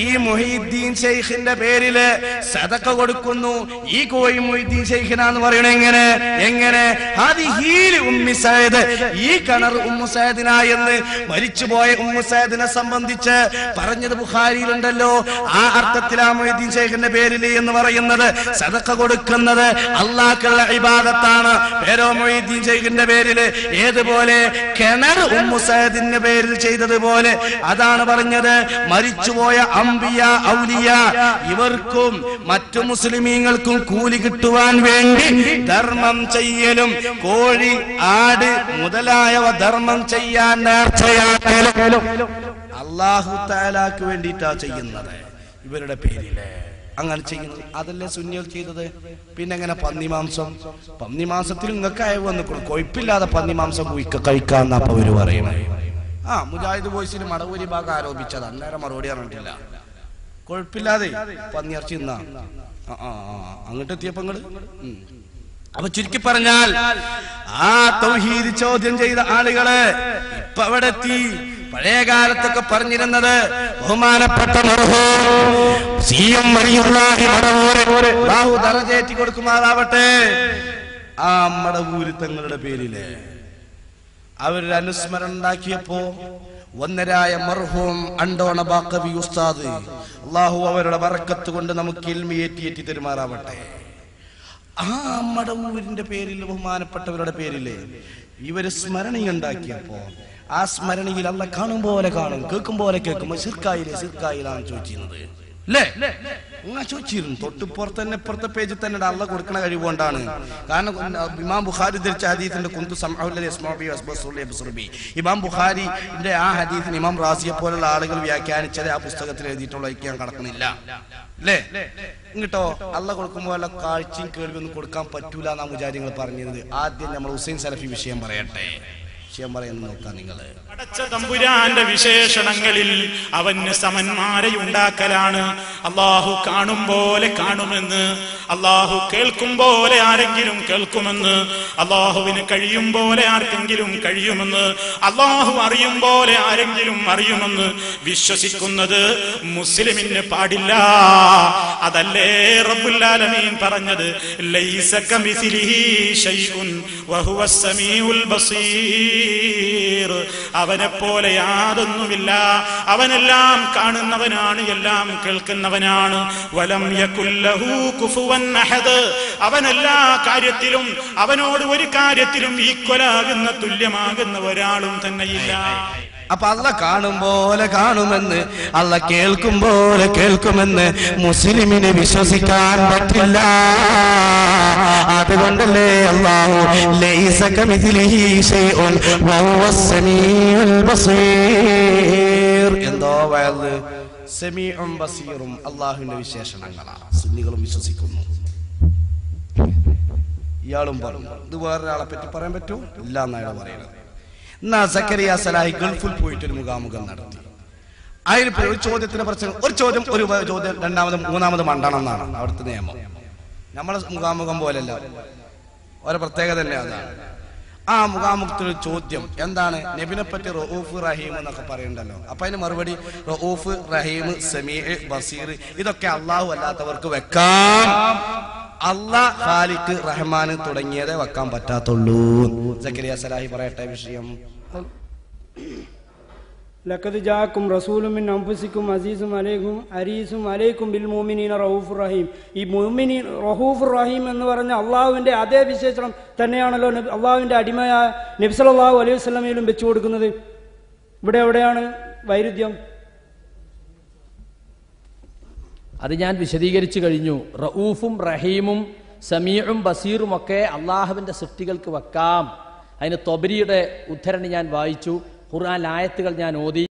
ഈ മുഹീദ്ദീൻ ശൈഖിന്റെ പേരില് സദഖ കൊടുക്കുന്നു. ഈ കോഴി മുഹീദ്ദീൻ ശൈഖിനാന്ന് പറയണ എങ്ങനെ ഉമ്മി സയ്യിദ്, ഈ കിണർ ഉമ്മു സയ്യിദിനാ എന്ന് മരിച്ചുപോയ ഉമ്മു സയ്യിദിനെ സംബന്ധിച്ച് പറഞ്ഞത് ബുഖാരിയിലുണ്ടല്ലോ. ആ അർത്ഥത്തിലാ മുഹ്യിദ്ദീൻ ശൈഖിന്റെ പേരിൽ എന്ന് പറയുന്നത്. സദഖ കൊടുക്കുന്നത് അല്ലാഹുള്ള ഇബാദത്താണ്. പേരോ മുഹ്യിദ്ദീൻ ശൈഖിന്റെ പേരില് ഏതുപോലെ കിണർ ഉമ്മു സയ്യിദിന്റെ പേരിൽ ചെയ്തതുപോലെ അതാണ് പറഞ്ഞത്. മരിച്ചുപോയ അംബിയ ഔലിയ ഇവർക്കും മറ്റു മുസ്ലിമീങ്ങൾക്കും കൂലി കിട്ടുവാൻ വേണ്ടി ധർമ്മം ചെയ്യലും കോഴി, ആട് മുതലായവ ധർമ്മം ചെയ്യാൻ നേർച്ചയാക്കലും അല്ലാഹു തആലാക്ക് വേണ്ടിയിട്ടാ ചെയ്യുന്നത്. ഇവരുടെ പേരില് അങ്ങനെ ചെയ്യുന്നത് അതല്ലേ സുന്നികൾ ചെയ്തത്. പിന്നെ എങ്ങനെ പന്നിമാംസത്തിൽ നിങ്ങൾക്ക് അയവ് വന്നിട്ടുള്ളൂ. കൊഴുപ്പില്ലാതെ പന്നിമാംസം കഴിക്കാന്ന് അപ്പൊ അവര് പറയണേ. മുജാഹിദ് വോയിസിന് മടവൂരി ഭാഗം ആരോപിച്ചത് അന്നേരം മറുപടി പറഞ്ഞിട്ടില്ല. കൊഴുപ്പില്ലാതെ പന്നിയിറച്ചി തിന്നാ അങ്ങോട്ട് എത്തിയപ്പോ അപ്പൊ ചുരുക്കി പറഞ്ഞാൽ ആ തൗഹീദ് ചോദ്യം ചെയ്ത ആളുകള് ഇപ്പൊ അവിടെ എത്തി. പഴയ കാലത്തൊക്കെ പറഞ്ഞിരുന്നത് ബഹുമാനപ്പെട്ട ദറജേറ്റി കൊടുക്കുമാറാവട്ടെ, ആ മടവൂര് തങ്ങളുടെ പേരില് അവരൊരു അനുസ്മരണം ഉണ്ടാക്കിയപ്പോ വന്നരായ മർഹൂം അണ്ടോണ ബാക്കവി ഉസ്താദ്, അള്ളാഹു അവരുടെ ബറക്കത്ത് കൊണ്ട് നമുക്ക് ഇൽമി ഏറ്റി തെരുമാറാവട്ടെ. ആ മടവൂരിന്റെ പേരിൽ, ബഹുമാനപ്പെട്ടവരുടെ പേരില് ഇവര് സ്മരണയുണ്ടാക്കിയപ്പോ ആ സ്മരണയിൽ അല്ല കാണും പോലെ കാണും, കേൾക്കും പോലെ കേൾക്കുമ്പോ സിർക്കായിലാണ് ചോദിച്ചിരുന്നത് അല്ലേ? അങ്ങനെ ചോദിച്ചിരുന്നു. തൊട്ടുപുറത്ത് തന്നെ ഇപ്പുറത്തെ പേജിൽ തന്നെ അള്ള കൊടുക്കണ കഴിവുകൊണ്ടാണ്. കാരണം ഇമാം ബുഖാരി ധരിച്ച ഹദീസിന്റെ കുന്തു ഇമാം ബുഖാരിന്റെ ആ ഹദീസിന് ഇമാം റാസിയെ പോലുള്ള ആളുകൾ വ്യാഖ്യാനിച്ചത് ആ പുസ്തകത്തിൽ എഴുതിയിട്ടുള്ള ഞാൻ കടക്കുന്നില്ല അല്ലേ? ഇങ്ങട്ടോ അള്ള കൊടുക്കുമ്പോൾ കാഴ്ചയും കേൾവിയൊന്നും കൊടുക്കാൻ പറ്റൂല എന്നാ മുജാരിങ്ങൾ പറഞ്ഞത്. ആദ്യം നമ്മൾ ഹുസൈൻ സലഫി വിഷയം പറയട്ടെ. അടച്ച തമ്പുരാന്റെ വിശേഷണങ്ങളിൽ അവന് സമന്മാരെ ഉണ്ടാക്കലാണ്. അള്ളാഹു കാണും പോലെ കാണുമെന്ന്, അള്ളാഹു കേൾക്കും പോലെ ആരെങ്കിലും കേൾക്കുമെന്ന്, അള്ളാഹുവിന് കഴിയും പോലെ ആർക്കെങ്കിലും കഴിയുമെന്ന്, അള്ളാഹു അറിയും പോലെ ആരെങ്കിലും അറിയുമെന്ന് വിശ്വസിക്കുന്നത് മുസ്ലിമിന് പാടില്ല. അതല്ലേ റബ്ബുൽ ആലമീൻ പറഞ്ഞത്, ലൈസ കമിസ്ലിഹി ശൈഉൻ വഹുവസ് സമീഉൽ ബസീർ. അവനെ പോലെ യാതൊന്നുമില്ല, അവനെല്ലാം കാണുന്നവനാണ്, എല്ലാം കേൾക്കുന്നവനാണ്. വലം യകുൽ ലഹു കുഫുവൻ അഹദ്. അവനെല്ലാ കാര്യത്തിലും, അവനോട് ഒരു കാര്യത്തിലും ഈക്വലാകുന്ന, തുല്യമാകുന്ന ഒരാളും തന്നെയില്ല. അപ്പൊ അള്ള കാണും പോലെ കാണുമെന്ന്, അള്ള കേൾക്കും പോലെ കേൾക്കുമെന്ന് മുസ്ലിമിന് വിശ്വസിക്കാൻ പറ്റില്ല. അതുകൊണ്ടല്ലേ അല്ലാഹു ലൈസ കമിസ്ലിഹി ശൈഉൻ വഹുവസ് സമീഉൽ ബസീർ. എന്തോ വയത് സമീഉം ബസീറും അല്ലാഹുവിന്റെ വിശേഷണങ്ങളാണ്. സുന്നികളും വിശ്വസിക്കുന്നു. ഇയാളും പറഞ്ഞു. ഇത് വേറൊരാളെ പറ്റി പറയാൻ പറ്റൂ? ഇല്ല എന്നാണ് പറയുന്നത്. എന്നാ സക്കരിയ സലാഹി ഗൾഫിൽ പോയിട്ടൊരു മുഖാമുഖം നടത്തി. അതിൽ ഒരു ചോദ്യത്തിന്റെ പ്രശ്നം, ഒരു ചോദ്യം രണ്ടാമത് മൂന്നാമത് മണ്ടണം എന്നാണ് അവിടുത്തെ നിയമം. നമ്മളെ മുഖാമുഖം പോലെയല്ല, ഒരു പ്രത്യേകത തന്നെ അതാണ്. ആ മുഖാമുഖത്തിലൊരു ചോദ്യം എന്താണ്? നബിനെ പറ്റി റഊഫ് റഹീം എന്നൊക്കെ പറയുന്നുണ്ടല്ലോ. അപ്പൊ അതിന് മറുപടി റഊഫ് റഹീം സമീഉ ബസീർ ഇതൊക്കെ അള്ളാഹു അല്ലാത്തവർക്ക് വെക്കാം, അല്ലാഹ് ഖാലിഖ് റഹ്മാൻ തുടങ്ങിയതേ വെക്കാൻ പറ്റാത്തുള്ളൂ. സക്കരിയ സലാഹി പറയട്ടെ വിഷയം. ലഖദ് ജാഅക്കും റസൂലുൻ മിൻ അൻഫുസിക്കും അസീസും അലൈക്കും അരീസും അലൈക്കും ബിൽ മുഅ്മിനീന റഊഫുർ റഹീം. ഈ മുഅ്മിനീൻ റഊഫുർ റഹീം എന്ന് പറഞ്ഞ അള്ളാഹുവിന്റെ അതേ വിശേഷണം തന്നെയാണല്ലോ അള്ളാഹുവിന്റെ അടിമയായ നബി സല്ലല്ലാഹു അലൈഹി വസല്ലമയിലും വെച്ചു കൊടുക്കുന്നത്. ഇവിടെ എവിടെയാണ് വൈരുദ്ധ്യം? അത് ഞാൻ വിശദീകരിച്ചു കഴിഞ്ഞു. റഊഫും റഹീമും സമീഉം ബസീറും ഒക്കെ അള്ളാഹുവിന്റെ സൃഷ്ടികൾക്ക് വെക്കാം. അതിന് തൊബരിയുടെ ഉദ്ധരണി ഞാൻ വായിച്ചു, ഖുർആൻ ആയത്തുകൾ ഞാൻ ഓതി.